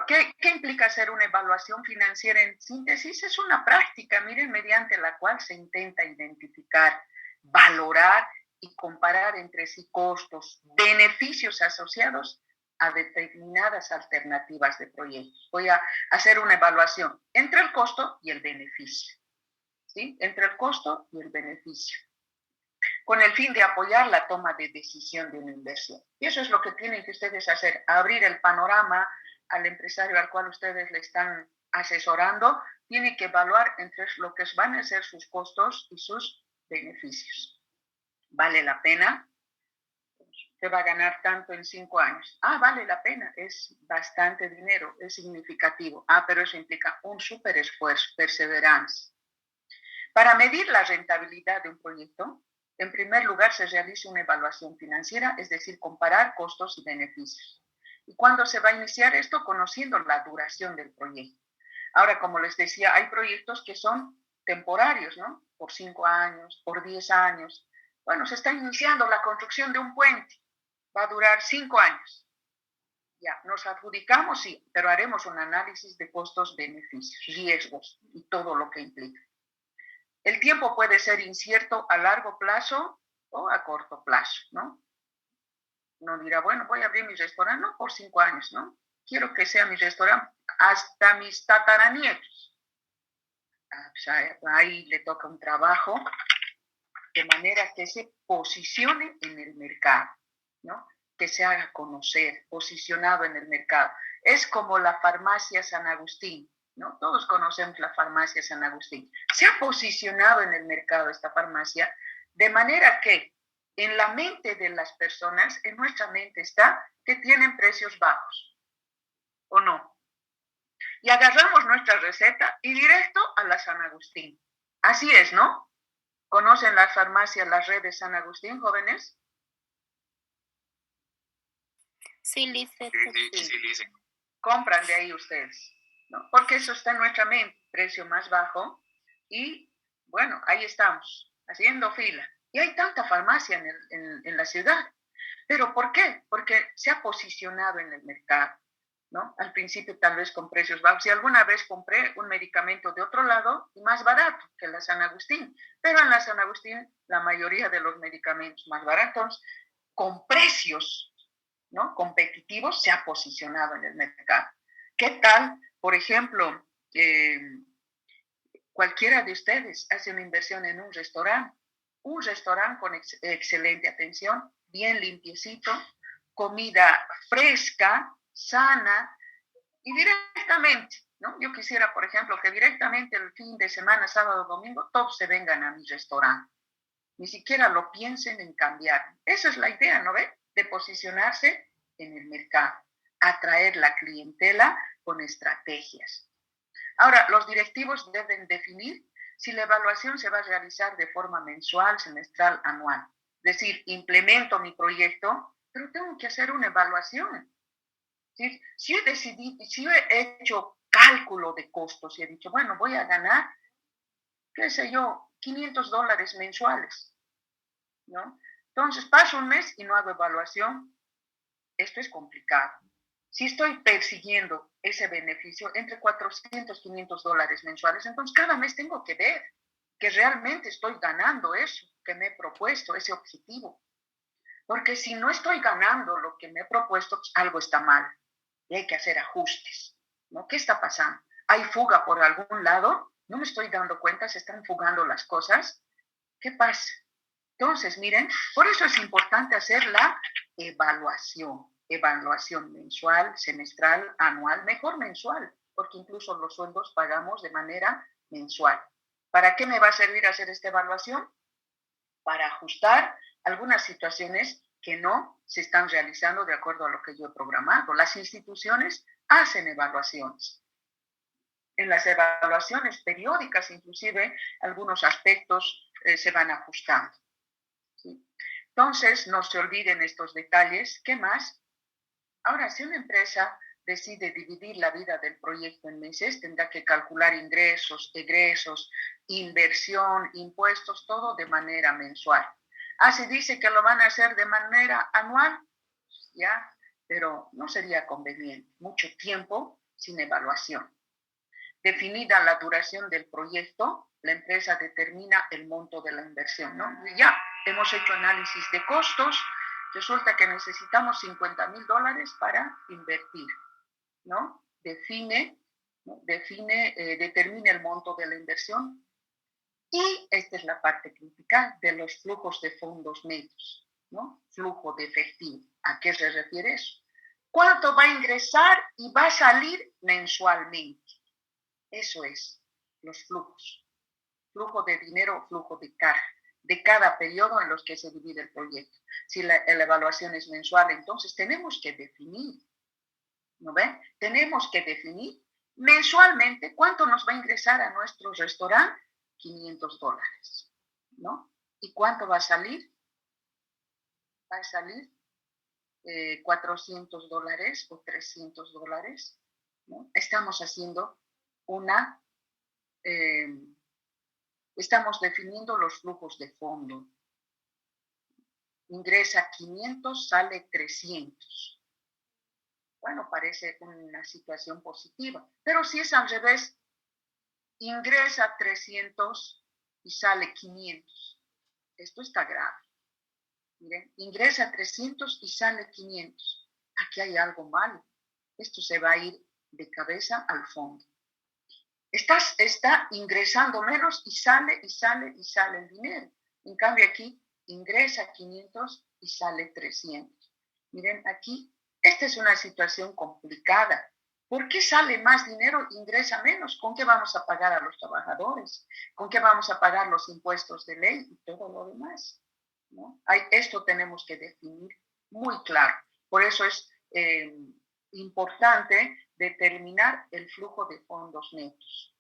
¿qué implica hacer una evaluación financiera en síntesis? Es una práctica, miren, mediante la cual se intenta identificar, valorar y comparar entre sí costos, beneficios asociados a determinadas alternativas de proyectos. Voy a hacer una evaluación entre el costo y el beneficio, ¿sí? Entre el costo y el beneficio, con el fin de apoyar la toma de decisión de una inversión. Y eso es lo que tienen que ustedes hacer, abrir el panorama al empresario al cual ustedes le están asesorando, tiene que evaluar entre lo que van a ser sus costos y sus beneficios. ¿Vale la pena? ¿Se va a ganar tanto en 5 años? Vale la pena, es bastante dinero, es significativo. Pero eso implica un súper esfuerzo, perseverancia. Para medir la rentabilidad de un proyecto, en primer lugar se realiza una evaluación financiera, es decir, comparar costos y beneficios. ¿Y cuándo se va a iniciar esto? Conociendo la duración del proyecto. Ahora, como les decía, hay proyectos que son temporarios, ¿no? Por 5 años, por 10 años. Bueno, se está iniciando la construcción de un puente. Va a durar 5 años. Ya, nos adjudicamos, sí, pero haremos un análisis de costos, beneficios, riesgos y todo lo que implica. El tiempo puede ser incierto a largo plazo o a corto plazo, ¿no? Uno dirá, bueno, voy a abrir mi restaurante, no por 5 años, ¿no? Quiero que sea mi restaurante hasta mis tataranietos. Pues ahí le toca un trabajo de manera que se posicione en el mercado, ¿no? Que se haga conocer, posicionado en el mercado. Es como la farmacia San Agustín, ¿no? Todos conocemos la farmacia San Agustín. Se ha posicionado en el mercado esta farmacia de manera que en la mente de las personas, en nuestra mente está que tienen precios bajos, ¿o no? Y agarramos nuestra receta y directo a la San Agustín. Así es, ¿no? ¿Conocen la farmacia, la red de San Agustín, jóvenes? Sí, Lice. Sí, Lice. Compran de ahí ustedes, ¿no? Porque eso está en nuestra mente, precio más bajo. Y bueno, ahí estamos, haciendo fila. Y hay tanta farmacia en la ciudad. ¿Pero por qué? Porque se ha posicionado en el mercado, ¿no? Al principio tal vez con precios bajos. Y alguna vez compré un medicamento de otro lado y más barato que la San Agustín. Pero en la San Agustín la mayoría de los medicamentos más baratos, con precios, ¿no?, competitivos, se ha posicionado en el mercado. ¿Qué tal, por ejemplo, cualquiera de ustedes hace una inversión en un restaurante con excelente atención, bien limpiecito, comida fresca, sana y directamente, ¿no? Yo quisiera, por ejemplo, que directamente el fin de semana, sábado, domingo, todos se vengan a mi restaurante. Ni siquiera lo piensen en cambiar. Esa es la idea, ¿no ve? De posicionarse en el mercado, atraer la clientela con estrategias. Ahora, los directivos deben definir si la evaluación se va a realizar de forma mensual, semestral, anual. Es decir, implemento mi proyecto, pero tengo que hacer una evaluación. ¿Sí? Si he hecho cálculo de costos y he dicho, bueno, voy a ganar, qué sé yo, $500 mensuales, ¿no? Entonces, paso un mes y no hago evaluación. Esto es complicado. Si estoy persiguiendo ese beneficio entre $400 y $500 mensuales, entonces cada mes tengo que ver que realmente estoy ganando eso que me he propuesto, ese objetivo. Porque si no estoy ganando lo que me he propuesto, pues algo está mal y hay que hacer ajustes, ¿no? ¿Qué está pasando? ¿Hay fuga por algún lado? ¿No me estoy dando cuenta? ¿Se están fugando las cosas? ¿Qué pasa? Entonces, miren, por eso es importante hacer la evaluación mensual, semestral, anual, mejor mensual, porque incluso los sueldos pagamos de manera mensual. ¿Para qué me va a servir hacer esta evaluación? Para ajustar algunas situaciones que no se están realizando de acuerdo a lo que yo he programado. Las instituciones hacen evaluaciones. En las evaluaciones periódicas, inclusive, algunos aspectos se van ajustando. ¿Sí? Entonces, no se olviden estos detalles. ¿Qué más? Ahora, si una empresa decide dividir la vida del proyecto en meses, tendrá que calcular ingresos, egresos, inversión, impuestos, todo de manera mensual. Se dice que lo van a hacer de manera anual, ya, pero no sería conveniente. Mucho tiempo sin evaluación. Definida la duración del proyecto, la empresa determina el monto de la inversión, ¿no? Ya hemos hecho análisis de costos, resulta que necesitamos $50,000 para invertir, ¿no? Determina el monto de la inversión. Y esta es la parte crítica de los flujos de fondos netos, ¿no? Flujo de efectivo. ¿A qué se refiere eso? ¿Cuánto va a ingresar y va a salir mensualmente? Eso es, los flujos. Flujo de dinero, flujo de caja, de cada periodo en los que se divide el proyecto. Si la evaluación es mensual, entonces tenemos que definir, ¿no ven? Tenemos que definir mensualmente cuánto nos va a ingresar a nuestro restaurante, $500, ¿no? ¿Y cuánto va a salir? Va a salir $400 o $300, ¿no? Estamos haciendo estamos definiendo los flujos de fondo. Ingresa 500, sale 300. Bueno, parece una situación positiva, pero si es al revés, ingresa 300 y sale 500. Esto está grave. Miren, ingresa 300 y sale 500. Aquí hay algo malo. Esto se va a ir de cabeza al fondo. Está ingresando menos y sale el dinero. En cambio aquí ingresa 500 y sale 300. Miren aquí, esta es una situación complicada. ¿Por qué sale más dinero, ingresa menos? ¿Con qué vamos a pagar a los trabajadores? ¿Con qué vamos a pagar los impuestos de ley y todo lo demás? ¿No? Esto tenemos que definir muy claro. Por eso es importante determinar el flujo de fondos netos.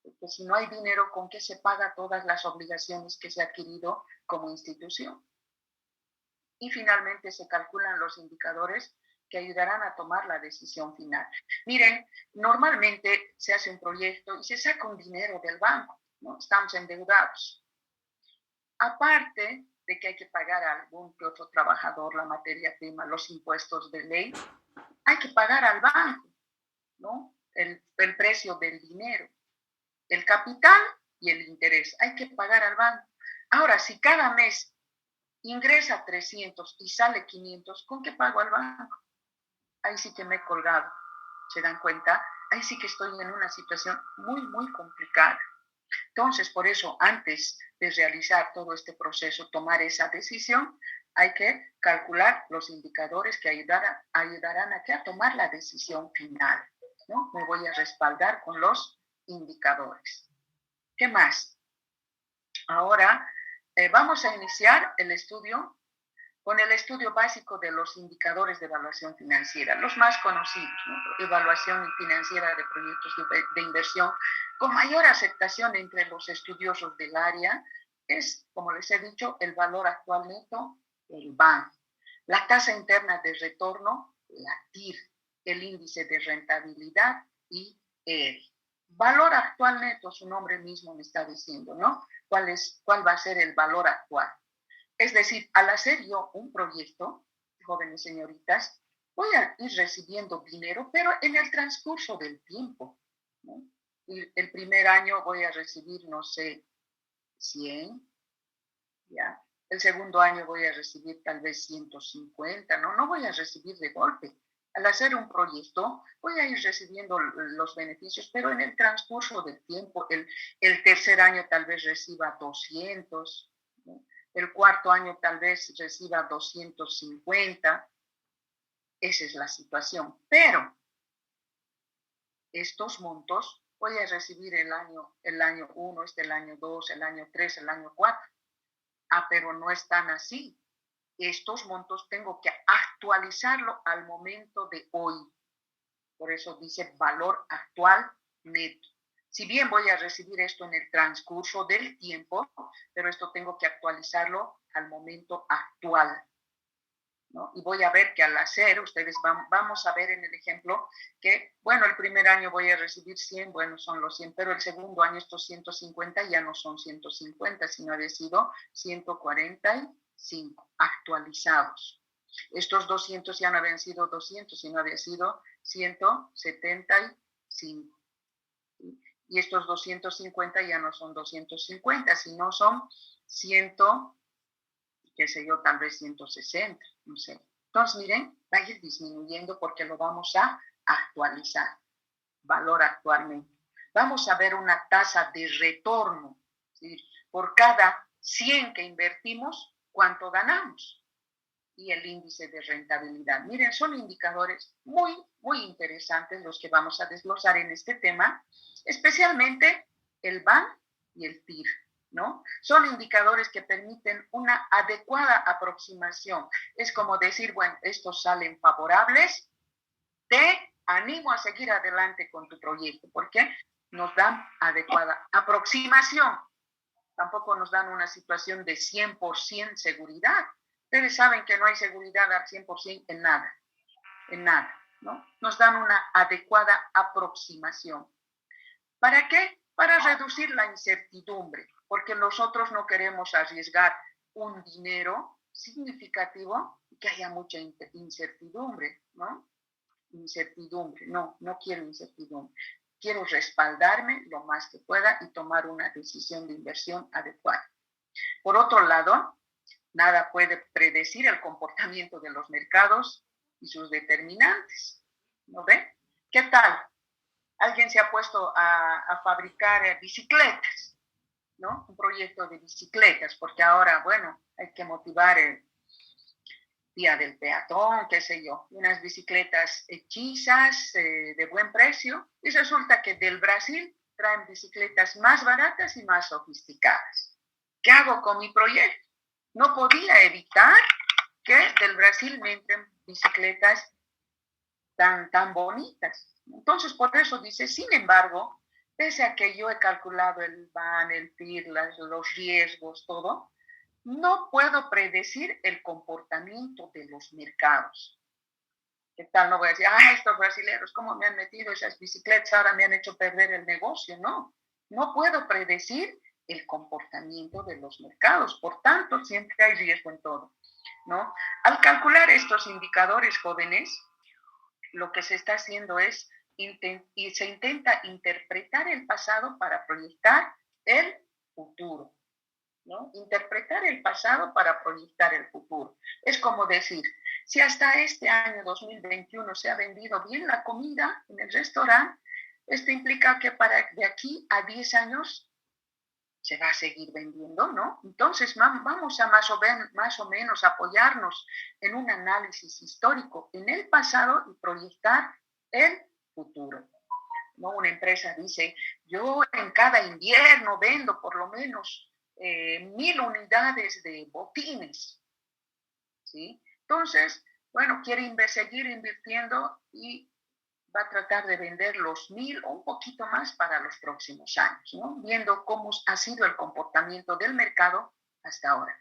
Porque si no hay dinero, ¿con qué se paga todas las obligaciones que se ha adquirido como institución? Y finalmente se calculan los indicadores que ayudarán a tomar la decisión final. Miren, normalmente se hace un proyecto y se saca un dinero del banco, ¿no? Estamos endeudados. Aparte de que hay que pagar a algún que otro trabajador la materia prima, los impuestos de ley, hay que pagar al banco, ¿no? El precio del dinero, el capital y el interés. Hay que pagar al banco. Ahora, si cada mes ingresa 300 y sale 500, ¿con qué pago al banco? Ahí sí que me he colgado. ¿Se dan cuenta? ahí sí que estoy en una situación muy, muy complicada. Entonces, por eso, antes de realizar todo este proceso, tomar esa decisión, hay que calcular los indicadores que ayudarán a tomar la decisión final, ¿no? Me voy a respaldar con los indicadores. ¿Qué más? Ahora vamos a iniciar el estudio con el estudio básico de los indicadores de evaluación financiera, los más conocidos, ¿no? Evaluación financiera de proyectos de inversión, con mayor aceptación entre los estudiosos del área, es, como les he dicho, el valor actual neto, el BAN, la tasa interna de retorno, la TIR, el índice de rentabilidad y el valor actual neto, su nombre mismo me está diciendo, ¿no? ¿Cuál va a ser el valor actual? Es decir, al hacer yo un proyecto, jóvenes señoritas, voy a ir recibiendo dinero, pero en el transcurso del tiempo, ¿no? Y el primer año voy a recibir, no sé, 100, ¿ya? El segundo año voy a recibir tal vez 150, ¿no? No voy a recibir de golpe. Al hacer un proyecto, voy a ir recibiendo los beneficios, pero en el transcurso del tiempo, el tercer año tal vez reciba 200, ¿no? El cuarto año tal vez reciba 250. Esa es la situación. Pero estos montos voy a recibir el año 1, el año 2, el año 3, el año 4. Pero no están así. Estos montos tengo que actualizarlo al momento de hoy. Por eso dice valor actual neto. Si bien voy a recibir esto en el transcurso del tiempo, pero esto tengo que actualizarlo al momento actual, ¿no? Y voy a ver que al hacer, vamos a ver en el ejemplo que, bueno, el primer año voy a recibir 100, bueno, son los 100, pero el segundo año estos 150 ya no son 150, sino había sido 145 actualizados. Estos 200 ya no habían sido 200, sino había sido 175. Y estos 250 ya no son 250, sino son 100, qué sé yo, tal vez 160, no sé. Entonces, miren, va a ir disminuyendo porque lo vamos a actualizar, valor actualmente. Vamos a ver una tasa de retorno, ¿sí? Por cada 100 que invertimos, ¿cuánto ganamos? Y el índice de rentabilidad. Miren, son indicadores muy, muy interesantes los que vamos a desglosar en este tema, especialmente el BAN y el TIR, ¿no? Son indicadores que permiten una adecuada aproximación. Es como decir, bueno, estos salen favorables, te animo a seguir adelante con tu proyecto, porque nos dan adecuada aproximación. Tampoco nos dan una situación de 100% seguridad. Ustedes saben que no hay seguridad al 100% en nada, ¿no? Nos dan una adecuada aproximación. ¿Para qué? Para reducir la incertidumbre, porque nosotros no queremos arriesgar un dinero significativo y que haya mucha incertidumbre, ¿no? Incertidumbre, no quiero incertidumbre. Quiero respaldarme lo más que pueda y tomar una decisión de inversión adecuada. Por otro lado, nada puede predecir el comportamiento de los mercados y sus determinantes, ¿no ven? ¿Qué tal? Alguien se ha puesto a fabricar bicicletas, ¿no? Un proyecto de bicicletas, porque ahora, bueno, hay que motivar el día del peatón, qué sé yo, unas bicicletas hechizas de buen precio, y resulta que del Brasil traen bicicletas más baratas y más sofisticadas. ¿Qué hago con mi proyecto? No podía evitar que del Brasil me entren bicicletas tan bonitas. Entonces, por eso dice, sin embargo, pese a que yo he calculado el BAN, el TIR, los riesgos, todo, no puedo predecir el comportamiento de los mercados. ¿Qué tal? No voy a decir, estos brasileños, ¿cómo me han metido esas bicicletas? Ahora me han hecho perder el negocio. No puedo predecir el comportamiento de los mercados. Por tanto, siempre hay riesgo en todo, ¿no? Al calcular estos indicadores, jóvenes, lo que se está haciendo es, y se intenta interpretar el pasado para proyectar el futuro, ¿no? Interpretar el pasado para proyectar el futuro. Es como decir, si hasta este año 2021 se ha vendido bien la comida en el restaurante, Esto implica que de aquí a 10 años se va a seguir vendiendo, ¿no? Entonces vamos a más o menos apoyarnos en un análisis histórico en el pasado y proyectar el futuro. ¿No? Una empresa dice, yo en cada invierno vendo por lo menos 1000 unidades de botines, ¿sí? Entonces, bueno, quiere seguir invirtiendo y va a tratar de vender los 1000 o un poquito más para los próximos años, ¿no? Viendo cómo ha sido el comportamiento del mercado hasta ahora.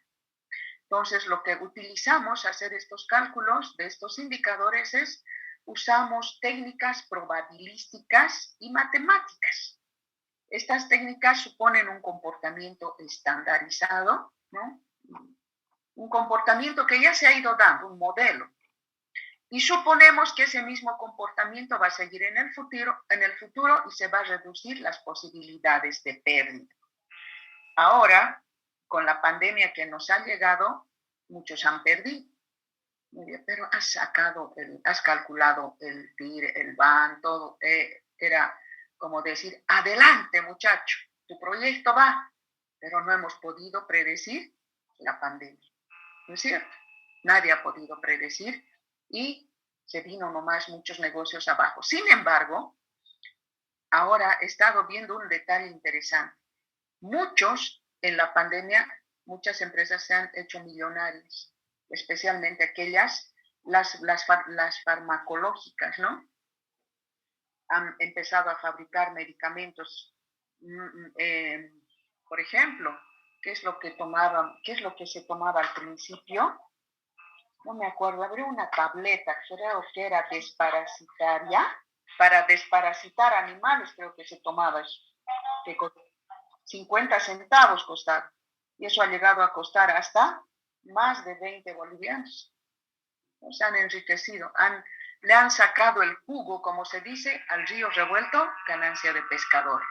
Entonces, lo que utilizamos hacer estos cálculos de estos indicadores es usamos técnicas probabilísticas y matemáticas. Estas técnicas suponen un comportamiento estandarizado, ¿no? Un comportamiento que ya se ha ido dando, un modelo. Y suponemos que ese mismo comportamiento va a seguir en el futuro y se va a reducir las posibilidades de pérdida. Ahora, con la pandemia que nos ha llegado, muchos han perdido. Muy bien, pero has calculado el TIR, el BAN, todo. Era como decir, adelante muchacho, tu proyecto va, pero no hemos podido predecir la pandemia. ¿No es cierto? Nadie ha podido predecir y se vino nomás muchos negocios abajo. Sin embargo, ahora he estado viendo un detalle interesante. En la pandemia, muchas empresas se han hecho millonarias, especialmente aquellas, las farmacológicas, ¿no? Han empezado a fabricar medicamentos. Por ejemplo, ¿qué es lo que se tomaba al principio? No me acuerdo, había una tableta, creo que era desparasitaria, para desparasitar animales, creo que se tomaba eso, que 50 centavos costaba, y eso ha llegado a costar hasta más de 20 bolivianos. Se han enriquecido, le han sacado el jugo, como se dice, al río revuelto, ganancia de pescadores.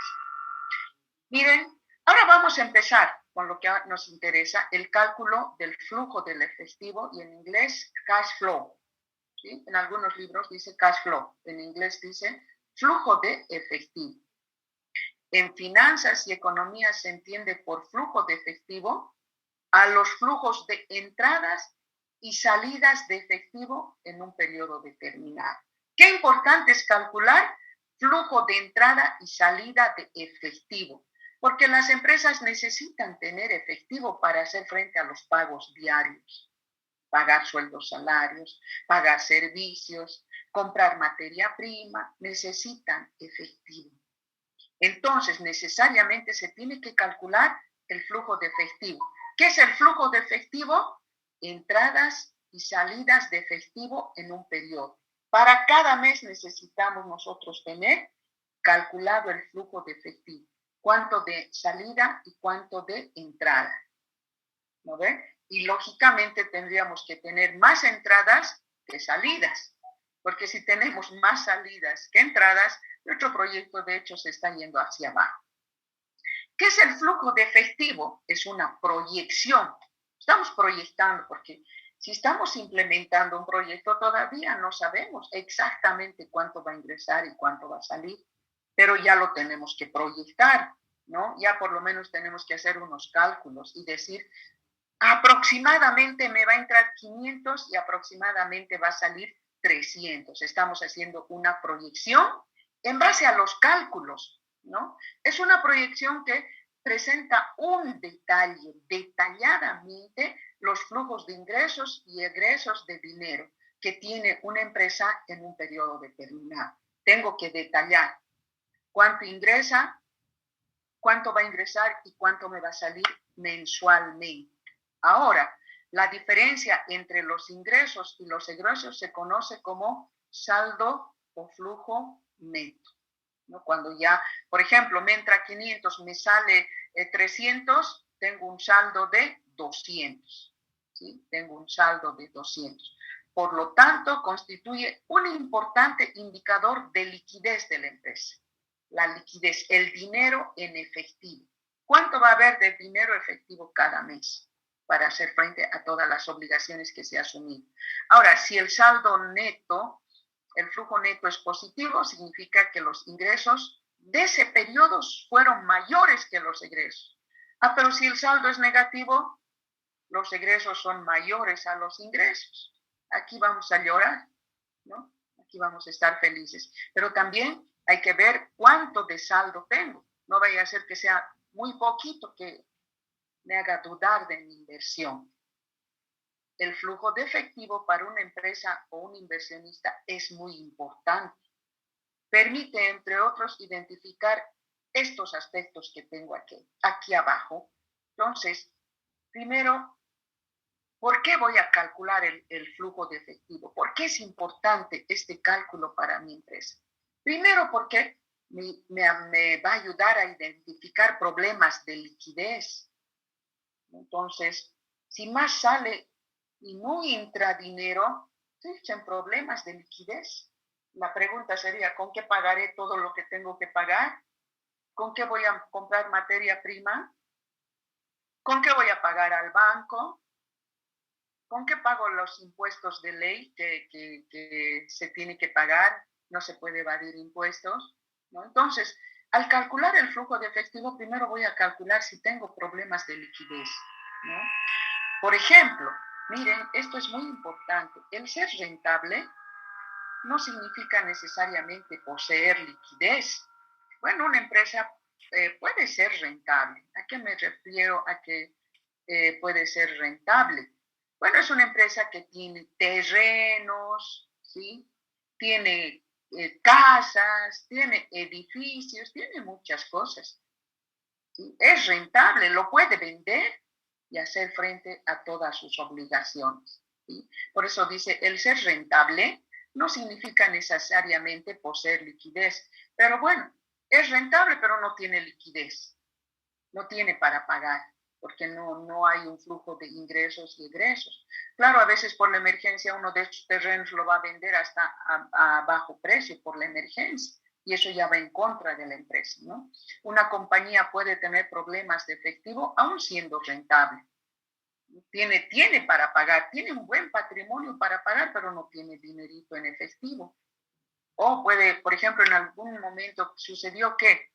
Miren, ahora vamos a empezar con lo que nos interesa, el cálculo del flujo del efectivo, y en inglés cash flow. ¿Sí? En algunos libros dice cash flow, en inglés dice flujo de efectivo. En finanzas y economía se entiende por flujo de efectivo a los flujos de entradas y salidas de efectivo en un periodo determinado. Qué importante es calcular flujo de entrada y salida de efectivo, porque las empresas necesitan tener efectivo para hacer frente a los pagos diarios, pagar sueldos, salarios, pagar servicios, comprar materia prima, necesitan efectivo. Entonces, necesariamente se tiene que calcular el flujo de efectivo. ¿Qué es el flujo de efectivo? Entradas y salidas de efectivo en un periodo. Para cada mes necesitamos nosotros tener calculado el flujo de efectivo. Cuánto de salida y cuánto de entrada. ¿No ven? Y lógicamente tendríamos que tener más entradas que salidas. Porque si tenemos más salidas que entradas, nuestro proyecto de hecho se está yendo hacia abajo. ¿Qué es el flujo de efectivo? Es una proyección. Estamos proyectando porque si estamos implementando un proyecto todavía no sabemos exactamente cuánto va a ingresar y cuánto va a salir, pero ya lo tenemos que proyectar, ¿no? Ya por lo menos tenemos que hacer unos cálculos y decir, aproximadamente me va a entrar 500 y aproximadamente va a salir 300. Estamos haciendo una proyección en base a los cálculos, ¿no? Es una proyección que presenta un detalle, detalladamente, los flujos de ingresos y egresos de dinero que tiene una empresa en un periodo determinado. Tengo que detallar cuánto ingresa, cuánto va a ingresar y cuánto me va a salir mensualmente. Ahora, la diferencia entre los ingresos y los egresos se conoce como saldo o flujo neto, ¿no? Cuando ya, por ejemplo, me entra 500, me sale 300, tengo un saldo de 200, ¿sí? Tengo un saldo de 200. Por lo tanto, constituye un importante indicador de liquidez de la empresa. La liquidez, el dinero en efectivo. ¿Cuánto va a haber de dinero efectivo cada mes para hacer frente a todas las obligaciones que se asumen? Ahora, si el saldo neto el flujo neto es positivo, significa que los ingresos de ese periodo fueron mayores que los egresos. Pero si el saldo es negativo, los egresos son mayores a los ingresos. Aquí vamos a llorar, ¿no? Aquí vamos a estar felices. Pero también hay que ver cuánto de saldo tengo. No vaya a ser que sea muy poquito que me haga dudar de mi inversión. El flujo de efectivo para una empresa o un inversionista es muy importante. Permite, entre otros, identificar estos aspectos que tengo aquí abajo. Entonces, primero, ¿por qué voy a calcular el flujo de efectivo? ¿Por qué es importante este cálculo para mi empresa? Primero, porque me va a ayudar a identificar problemas de liquidez. Entonces, si más sale y no entra dinero, existen problemas de liquidez. La pregunta sería, ¿con qué pagaré todo lo que tengo que pagar? ¿Con qué voy a comprar materia prima? ¿Con qué voy a pagar al banco? ¿Con qué pago los impuestos de ley que se tiene que pagar? No se puede evadir impuestos, ¿no? Entonces, al calcular el flujo de efectivo, primero voy a calcular si tengo problemas de liquidez, ¿no? Por ejemplo, miren, esto es muy importante. El ser rentable no significa necesariamente poseer liquidez. Bueno, una empresa puede ser rentable. ¿A qué me refiero a que puede ser rentable? Bueno, es una empresa que tiene terrenos, ¿sí? Tiene casas, tiene edificios, tiene muchas cosas. ¿Sí? Es rentable, lo puede vender y hacer frente a todas sus obligaciones. ¿Sí? Por eso dice, el ser rentable no significa necesariamente poseer liquidez, pero bueno, es rentable, pero no tiene liquidez, no tiene para pagar, porque no hay un flujo de ingresos y egresos. Claro, a veces por la emergencia uno de estos terrenos lo va a vender hasta a bajo precio por la emergencia, y eso ya va en contra de la empresa, ¿no? Una compañía puede tener problemas de efectivo aún siendo rentable. Tiene para pagar, tiene un buen patrimonio para pagar, pero no tiene dinerito en efectivo. O puede, por ejemplo, en algún momento sucedió que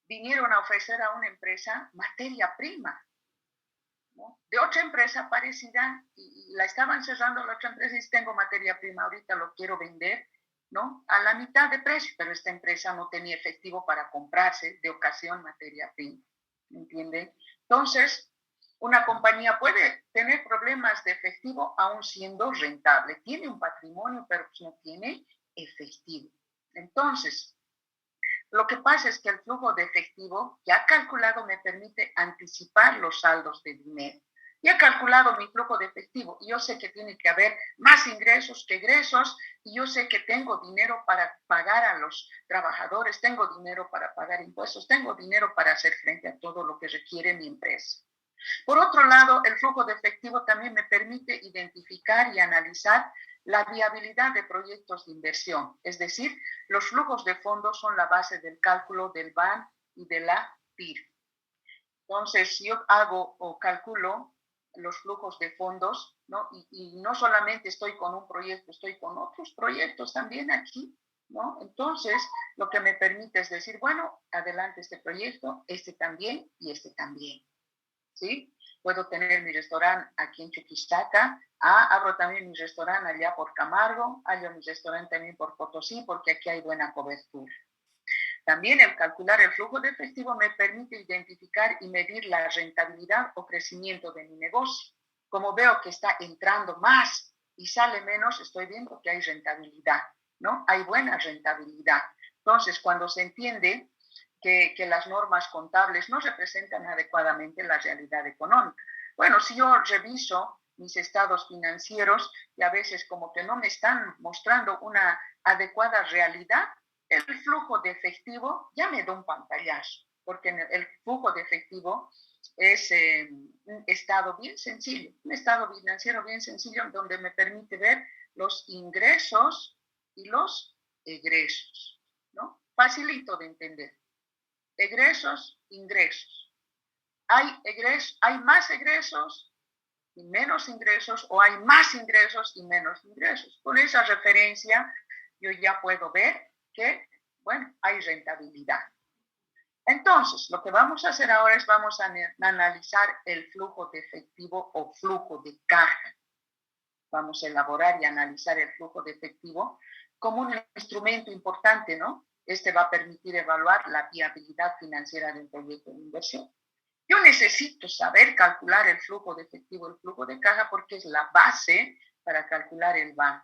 vinieron a ofrecer a una empresa materia prima, ¿no? De otra empresa parecida, y la estaban cerrando la otra empresa y dice, tengo materia prima, ahorita lo quiero vender, ¿no? A la mitad de precio, pero esta empresa no tenía efectivo para comprarse de ocasión materia prima, ¿me entienden? Entonces, una compañía puede tener problemas de efectivo aún siendo rentable. Tiene un patrimonio, pero pues no tiene efectivo. Entonces, lo que pasa es que el flujo de efectivo ya calculado me permite anticipar los saldos de dinero. Ya he calculado mi flujo de efectivo y yo sé que tiene que haber más ingresos que egresos y yo sé que tengo dinero para pagar a los trabajadores, tengo dinero para pagar impuestos, tengo dinero para hacer frente a todo lo que requiere mi empresa. Por otro lado, el flujo de efectivo también me permite identificar y analizar la viabilidad de proyectos de inversión, es decir, los flujos de fondos son la base del cálculo del BAN y de la PIR. Entonces, si yo hago o calculo los flujos de fondos, ¿no? Y no solamente estoy con un proyecto, estoy con otros proyectos también aquí, ¿no? Entonces, lo que me permite es decir, bueno, adelante este proyecto, este también y este también. ¿Sí? Puedo tener mi restaurante aquí en Chuquisaca, abro también mi restaurante allá por Camargo, abro mi restaurante también por Potosí, porque aquí hay buena cobertura. También el calcular el flujo de efectivo me permite identificar y medir la rentabilidad o crecimiento de mi negocio. Como veo que está entrando más y sale menos, estoy viendo que hay rentabilidad, ¿no? Hay buena rentabilidad. Entonces, cuando se entiende que las normas contables no representan adecuadamente la realidad económica. Bueno, si yo reviso mis estados financieros y a veces como que no me están mostrando una adecuada realidad, el flujo de efectivo ya me da un pantallazo, porque el flujo de efectivo es un estado bien sencillo, un estado financiero bien sencillo donde me permite ver los ingresos y los egresos, ¿no? Facilito de entender. Egresos, ingresos. Hay más egresos, y menos ingresos, o hay más ingresos y menos ingresos. Con esa referencia yo ya puedo ver que, bueno, hay rentabilidad. Entonces, lo que vamos a hacer ahora es vamos a analizar el flujo de efectivo o flujo de caja. Vamos a elaborar y analizar el flujo de efectivo como un instrumento importante, ¿no? Este va a permitir evaluar la viabilidad financiera de un proyecto de inversión. Yo necesito saber calcular el flujo de efectivo, el flujo de caja, porque es la base para calcular el BAM,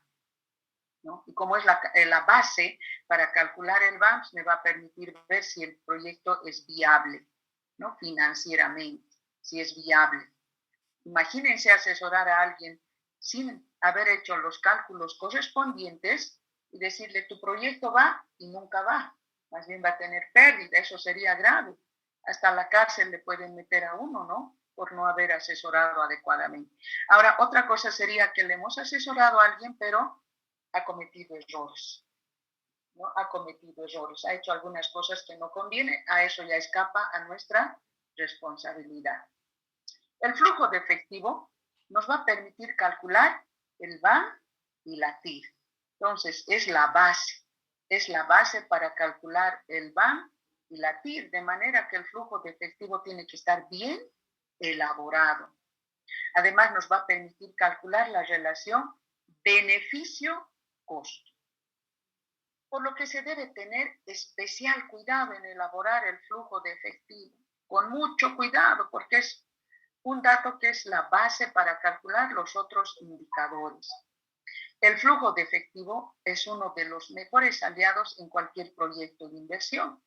¿no? Y como es la base para calcular el BAM, me va a permitir ver si el proyecto es viable, ¿no? Financieramente, si es viable. Imagínense asesorar a alguien sin haber hecho los cálculos correspondientes y decirle, tu proyecto va y nunca va. Más bien va a tener pérdida, eso sería grave. Hasta la cárcel le pueden meter a uno, ¿no? Por no haber asesorado adecuadamente. Ahora, otra cosa sería que le hemos asesorado a alguien, pero ha cometido errores, ¿no? Ha cometido errores, ha hecho algunas cosas que no convienen, a eso ya escapa a nuestra responsabilidad. El flujo de efectivo nos va a permitir calcular el BAM y la TIR. Entonces, es la base para calcular el BAM y la TIR, de manera que el flujo de efectivo tiene que estar bien elaborado. Además, nos va a permitir calcular la relación beneficio-costo. Por lo que se debe tener especial cuidado en elaborar el flujo de efectivo, con mucho cuidado, porque es un dato que es la base para calcular los otros indicadores. El flujo de efectivo es uno de los mejores aliados en cualquier proyecto de inversión,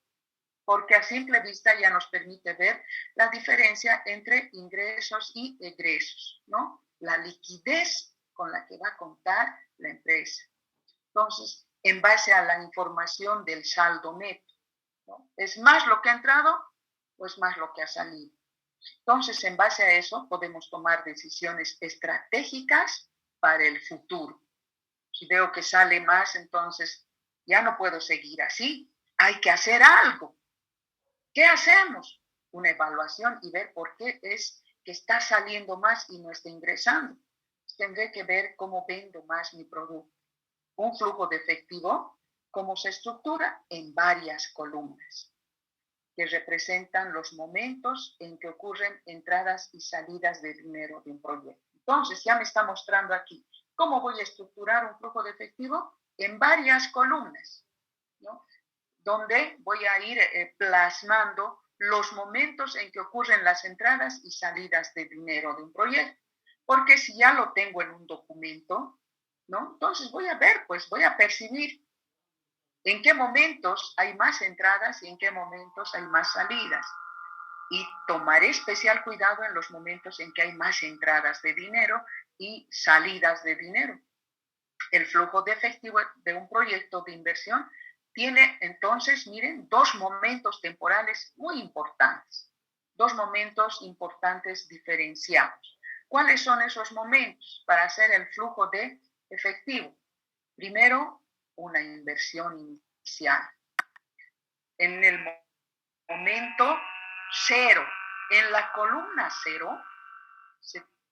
porque a simple vista ya nos permite ver la diferencia entre ingresos y egresos, ¿no? La liquidez con la que va a contar la empresa. Entonces, en base a la información del saldo neto, ¿no? ¿Es más lo que ha entrado o es más lo que ha salido? Entonces, en base a eso, podemos tomar decisiones estratégicas para el futuro. Si veo que sale más, entonces ya no puedo seguir así. Hay que hacer algo. ¿Qué hacemos? Una evaluación y ver por qué es que está saliendo más y no está ingresando. Tendré que ver cómo vendo más mi producto. Un flujo de efectivo, cómo se estructura en varias columnas, que representan los momentos en que ocurren entradas y salidas de dinero de un proyecto. Entonces, ya me está mostrando aquí cómo voy a estructurar un flujo de efectivo en varias columnas, ¿no? Donde voy a ir plasmando los momentos en que ocurren las entradas y salidas de dinero de un proyecto. Porque si ya lo tengo en un documento, ¿no? Entonces voy a ver, pues voy a percibir en qué momentos hay más entradas y en qué momentos hay más salidas. Y tomaré especial cuidado en los momentos en que hay más entradas de dinero y salidas de dinero. El flujo de efectivo de un proyecto de inversión tiene entonces, miren, dos momentos temporales muy importantes. Dos momentos importantes diferenciados. ¿Cuáles son esos momentos para hacer el flujo de efectivo? Primero, una inversión inicial. En el momento cero, en la columna cero,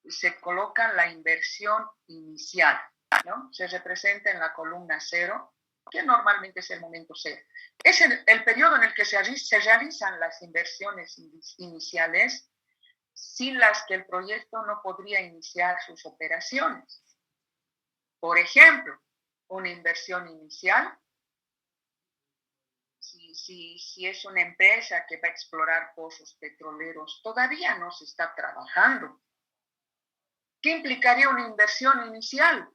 se coloca la inversión inicial, ¿no? Se representa en la columna cero, que normalmente es el momento cero. Es el periodo en el que se realizan las inversiones iniciales, sin las que el proyecto no podría iniciar sus operaciones. Por ejemplo, una inversión inicial, si es una empresa que va a explorar pozos petroleros, todavía no se está trabajando. ¿Qué implicaría una inversión inicial?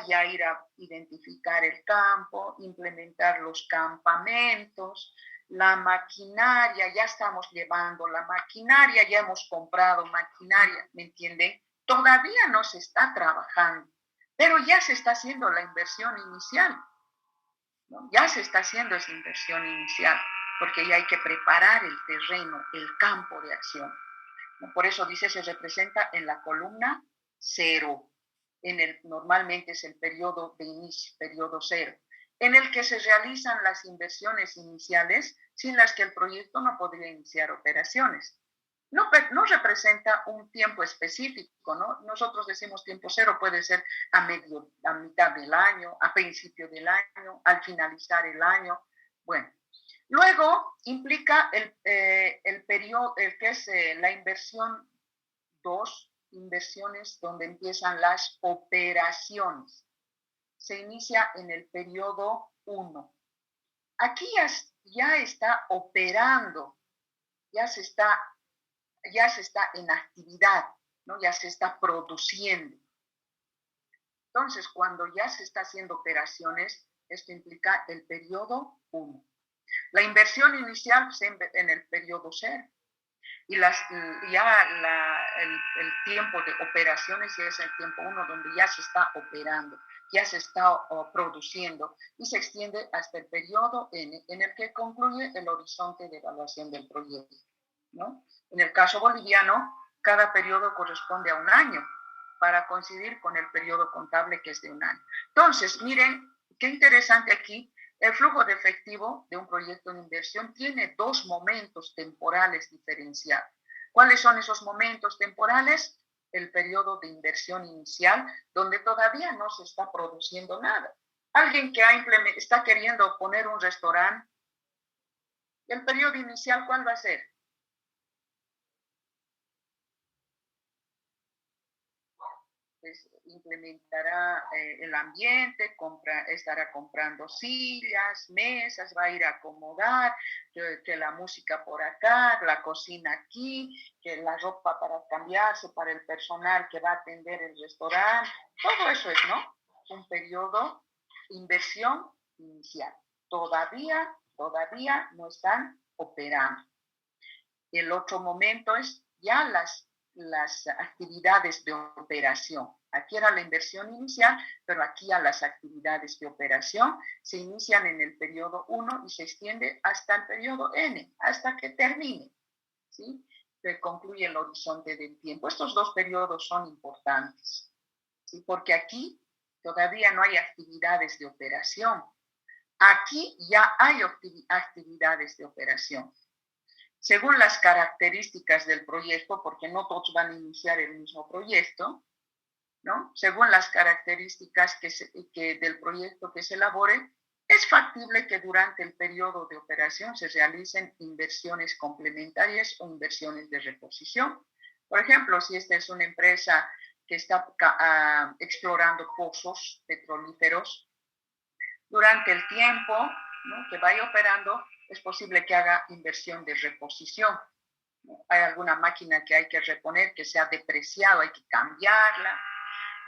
Ya ir a identificar el campo, implementar los campamentos, la maquinaria, ya estamos llevando la maquinaria, ya hemos comprado maquinaria, ¿me entienden? Todavía no se está trabajando, pero ya se está haciendo la inversión inicial, ¿no? Ya se está haciendo esa inversión inicial, porque ya hay que preparar el terreno, el campo de acción. Por eso dice, se representa en la columna cero. Normalmente es el periodo de inicio, periodo cero, en el que se realizan las inversiones iniciales sin las que el proyecto no podría iniciar operaciones. no representa un tiempo específico, ¿no? Nosotros decimos tiempo cero, puede ser a mitad del año, a principio del año, al finalizar el año. Bueno, luego implica el periodo, el que es la inversión 2, inversiones donde empiezan las operaciones. Se inicia en el periodo 1. Aquí ya está operando, ya se está en actividad, ¿no? Ya se está produciendo. Entonces, cuando ya se está haciendo operaciones, esto implica el periodo 1. La inversión inicial en el periodo 0. Y el tiempo de operaciones ya es el tiempo 1, donde ya se está operando, ya se está produciendo y se extiende hasta el periodo N, en el que concluye el horizonte de evaluación del proyecto, ¿no? En el caso boliviano, cada periodo corresponde a un año para coincidir con el periodo contable, que es de un año. Entonces, miren, qué interesante aquí. El flujo de efectivo de un proyecto de inversión tiene 2 momentos temporales diferenciados. ¿Cuáles son esos momentos temporales? El periodo de inversión inicial, donde todavía no se está produciendo nada. Alguien que está queriendo poner un restaurante, ¿el periodo inicial cuál va a ser? Pues implementará el ambiente, estará comprando sillas, mesas, va a ir a acomodar, que la música por acá, la cocina aquí, que la ropa para cambiarse, para el personal que va a atender el restaurante. Todo eso es, ¿no? Un periodo de inversión inicial. Todavía no están operando. El otro momento es ya las actividades de operación. Aquí era la inversión inicial, pero aquí a las actividades de operación se inician en el periodo 1 y se extiende hasta el periodo N, hasta que termine, ¿sí? Que concluye el horizonte del tiempo. Estos 2 periodos son importantes, ¿sí? Porque aquí todavía no hay actividades de operación. Aquí ya hay actividades de operación. Según las características del proyecto, porque no todos van a iniciar el mismo proyecto, ¿no? Según las características del proyecto que se elabore, es factible que durante el periodo de operación se realicen inversiones complementarias o inversiones de reposición. Por ejemplo, si esta es una empresa que está explorando pozos petrolíferos, durante el tiempo, ¿no?, que vaya operando, es posible que haga inversión de reposición. Hay alguna máquina que hay que reponer, que se ha depreciado, hay que cambiarla.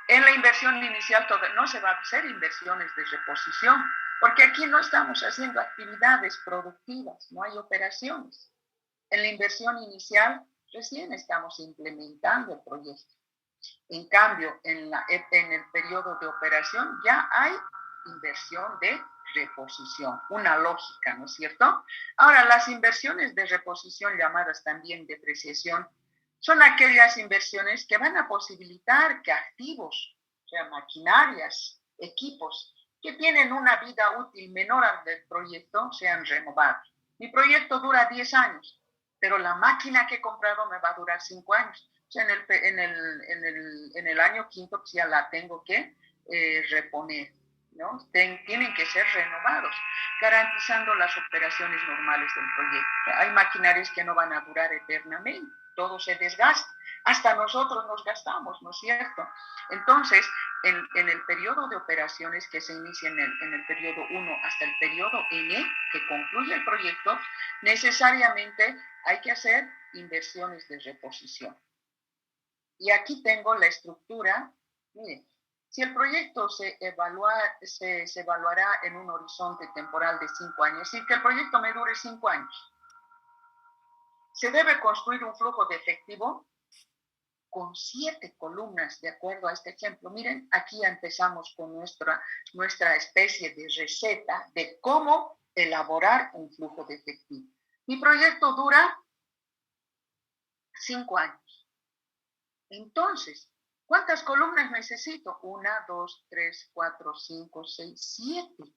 En la inversión inicial no se va a hacer inversiones de reposición, porque aquí no estamos haciendo actividades productivas, no hay operaciones. En la inversión inicial recién estamos implementando el proyecto. En cambio, en el periodo de operación ya hay inversión de reposición, una lógica, ¿no es cierto? Ahora, las inversiones de reposición, llamadas también depreciación, son aquellas inversiones que van a posibilitar que activos, o sea, maquinarias, equipos, que tienen una vida útil menor al del proyecto, sean renovados. Mi proyecto dura 10 años, pero la máquina que he comprado me va a durar 5 años. O sea, en el año quinto pues ya la tengo que reponer, ¿no? Tienen que ser renovados, garantizando las operaciones normales del proyecto. Hay maquinarias que no van a durar eternamente, todo se desgasta, hasta nosotros nos gastamos, ¿no es cierto? Entonces, en el periodo de operaciones que se inicia en el periodo 1 hasta el periodo N, que concluye el proyecto, necesariamente hay que hacer inversiones de reposición. Y aquí tengo la estructura. Miren, si el proyecto se evaluará en un horizonte temporal de 5 años, es decir, que el proyecto me dure 5 años, se debe construir un flujo de efectivo con 7 columnas, de acuerdo a este ejemplo. Miren, aquí empezamos con nuestra especie de receta de cómo elaborar un flujo de efectivo. Mi proyecto dura 5 años. Entonces, ¿cuántas columnas necesito? 1, 2, 3, 4, 5, 6, 7.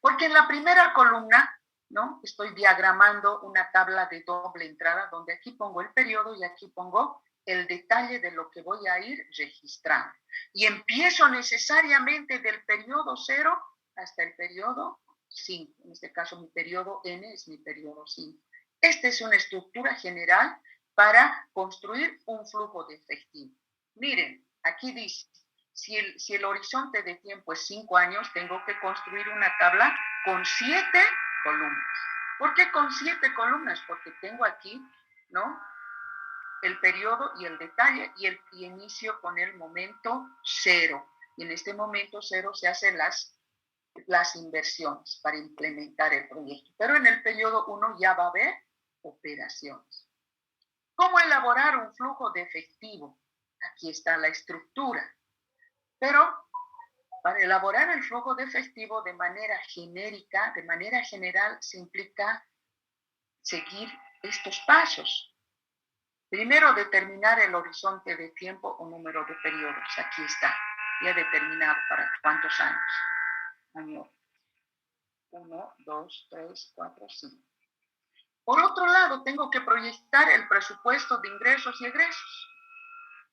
Porque en la primera columna ¿no? Estoy diagramando una tabla de doble entrada donde aquí pongo el periodo y aquí pongo el detalle de lo que voy a ir registrando. Y empiezo necesariamente del periodo 0 hasta el periodo 5. En este caso, mi periodo N es mi periodo 5. Esta es una estructura general para construir un flujo de efectivo. Miren, aquí dice, si el horizonte de tiempo es 5 años, tengo que construir una tabla con 7 columnas. ¿Por qué con 7 columnas? Porque tengo aquí, ¿no?, el periodo y el detalle y inicio con el momento 0. Y en este momento 0 se hacen las inversiones para implementar el proyecto. Pero en el periodo 1 ya va a haber operaciones. ¿Cómo elaborar un flujo de efectivo? Aquí está la estructura. Pero para elaborar el flujo de efectivo de manera genérica, de manera general, se implica seguir estos pasos. Primero, determinar el horizonte de tiempo o número de periodos. Aquí está. Ya he determinado para cuántos años. Año 1, 2, 3, 4, 5. Por otro lado, tengo que proyectar el presupuesto de ingresos y egresos.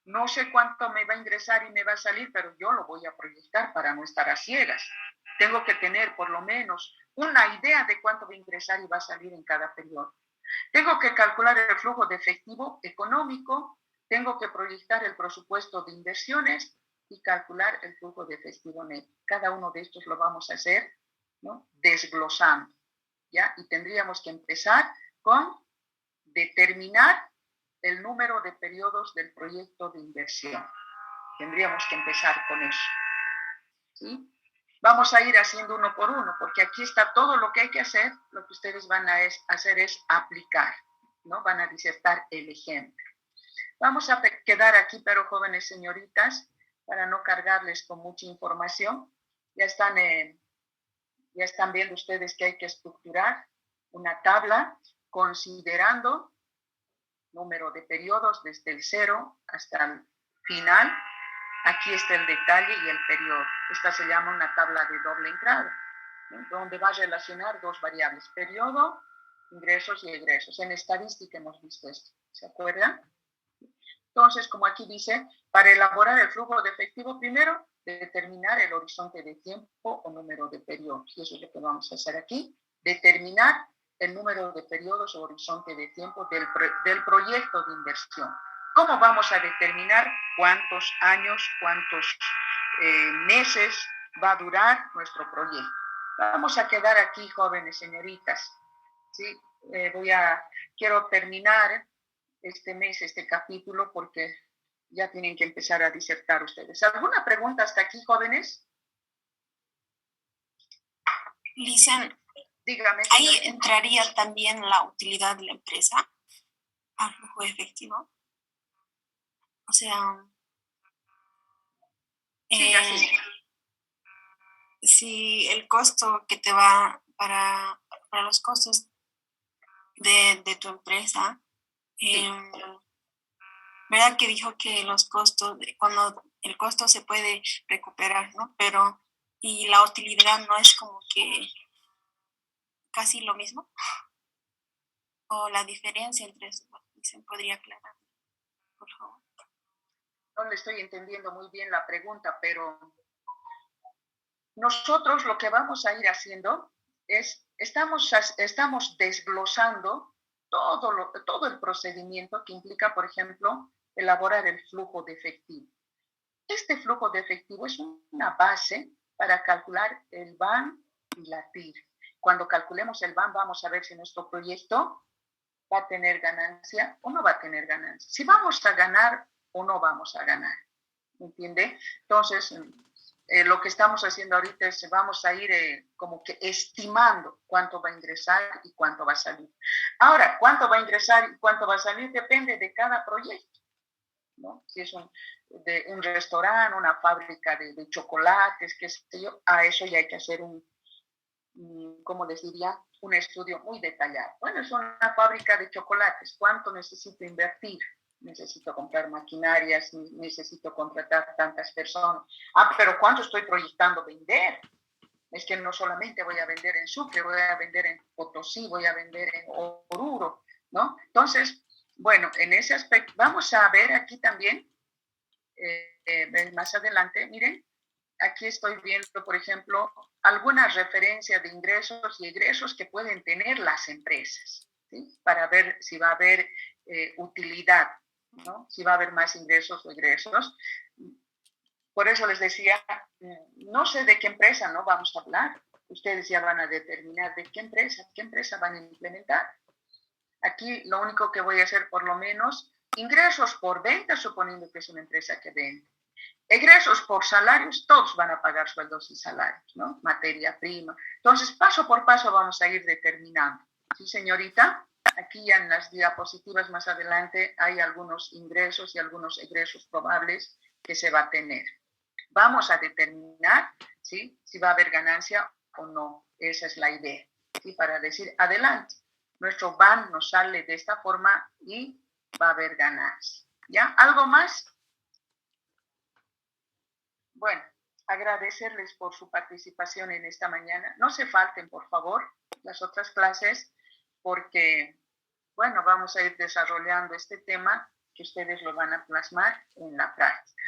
No sé cuánto me va a ingresar y me va a salir, pero yo lo voy a proyectar para no estar a ciegas. Tengo que tener por lo menos una idea de cuánto va a ingresar y va a salir en cada periodo. Tengo que calcular el flujo de efectivo económico, tengo que proyectar el presupuesto de inversiones y calcular el flujo de efectivo neto. Cada uno de estos lo vamos a hacer, ¿no?, desglosando, ¿ya? Y tendríamos que empezar con determinar el número de periodos del proyecto de inversión. Tendríamos que empezar con eso, ¿sí? Vamos a ir haciendo uno por uno, porque aquí está todo lo que hay que hacer. Lo que ustedes van a hacer es aplicar, ¿no? Van a disertar el ejemplo. Vamos a quedar aquí, pero jóvenes señoritas, para no cargarles con mucha información. Ya están viendo ustedes que hay que estructurar una tabla considerando número de periodos desde el 0 hasta el final. Aquí está el detalle y el periodo. Esta se llama una tabla de doble entrada, ¿no?, donde va a relacionar dos variables, periodo, ingresos y egresos. En estadística hemos visto esto, ¿se acuerdan? Entonces, como aquí dice, para elaborar el flujo de efectivo, primero, determinar el horizonte de tiempo o número de periodos. Y eso es lo que vamos a hacer aquí, determinar el número de periodos o horizonte de tiempo del proyecto de inversión. ¿Cómo vamos a determinar cuántos años, cuántos meses va a durar nuestro proyecto? Vamos a quedar aquí, jóvenes señoritas, ¿sí? Quiero terminar este mes, este capítulo, porque ya tienen que empezar a disertar ustedes. ¿Alguna pregunta hasta aquí, jóvenes? Lisian, Dígame. ahí entraría también la utilidad de la empresa al flujo efectivo. O sea, Sí, así. Si el costo que te va para los costos de tu empresa, Sí. ¿Verdad que dijo que los costos, cuando el costo se puede recuperar, ¿no? Pero, y la utilidad no es como que casi lo mismo? ¿O la diferencia entre eso? ¿Se podría aclarar, por favor? No le estoy entendiendo muy bien la pregunta, pero nosotros lo que vamos a ir haciendo es, estamos desglosando todo el procedimiento que implica, por ejemplo, elaborar el flujo de efectivo. Este flujo de efectivo es una base para calcular el BAN y la TIR. Cuando calculemos el BAN, vamos a ver si nuestro proyecto va a tener ganancia o no va a tener ganancia. Si vamos a ganar o no vamos a ganar. ¿Me entiende? Entonces, lo que estamos haciendo ahorita es vamos a ir como que estimando cuánto va a ingresar y cuánto va a salir. Ahora, cuánto va a ingresar y cuánto va a salir depende de cada proyecto, ¿no? Si es de un restaurante, una fábrica de chocolates, qué sé yo, a eso ya hay que hacer ¿cómo les diría? Un estudio muy detallado. Bueno, es una fábrica de chocolates. ¿Cuánto necesito invertir? Necesito comprar maquinarias, necesito contratar tantas personas. Pero ¿cuánto estoy proyectando vender? Es que no solamente voy a vender en Sucre, voy a vender en Potosí, voy a vender en Oruro, ¿no? Entonces, bueno, en ese aspecto, vamos a ver aquí también, más adelante, miren, aquí estoy viendo, por ejemplo, algunas referencias de ingresos y egresos que pueden tener las empresas, ¿sí? Para ver si va a haber utilidad, ¿no? Si va a haber más ingresos o egresos. Por eso les decía, no sé de qué empresa no vamos a hablar. Ustedes ya van a determinar de qué empresa van a implementar. Aquí lo único que voy a hacer, por lo menos, ingresos por venta, suponiendo que es una empresa que vende. Egresos por salarios, todos van a pagar sueldos y salarios, ¿no? Materia prima. Entonces, paso por paso vamos a ir determinando. ¿Sí, señorita? Aquí ya en las diapositivas más adelante hay algunos ingresos y algunos egresos probables que se va a tener. Vamos a determinar, ¿sí? Si va a haber ganancia o no. Esa es la idea, ¿sí? Para decir, adelante, nuestro BAN nos sale de esta forma y va a haber ganancia. ¿Ya? ¿Algo más? Bueno, agradecerles por su participación en esta mañana. No se falten, por favor, las otras clases, porque, bueno, vamos a ir desarrollando este tema que ustedes lo van a plasmar en la práctica.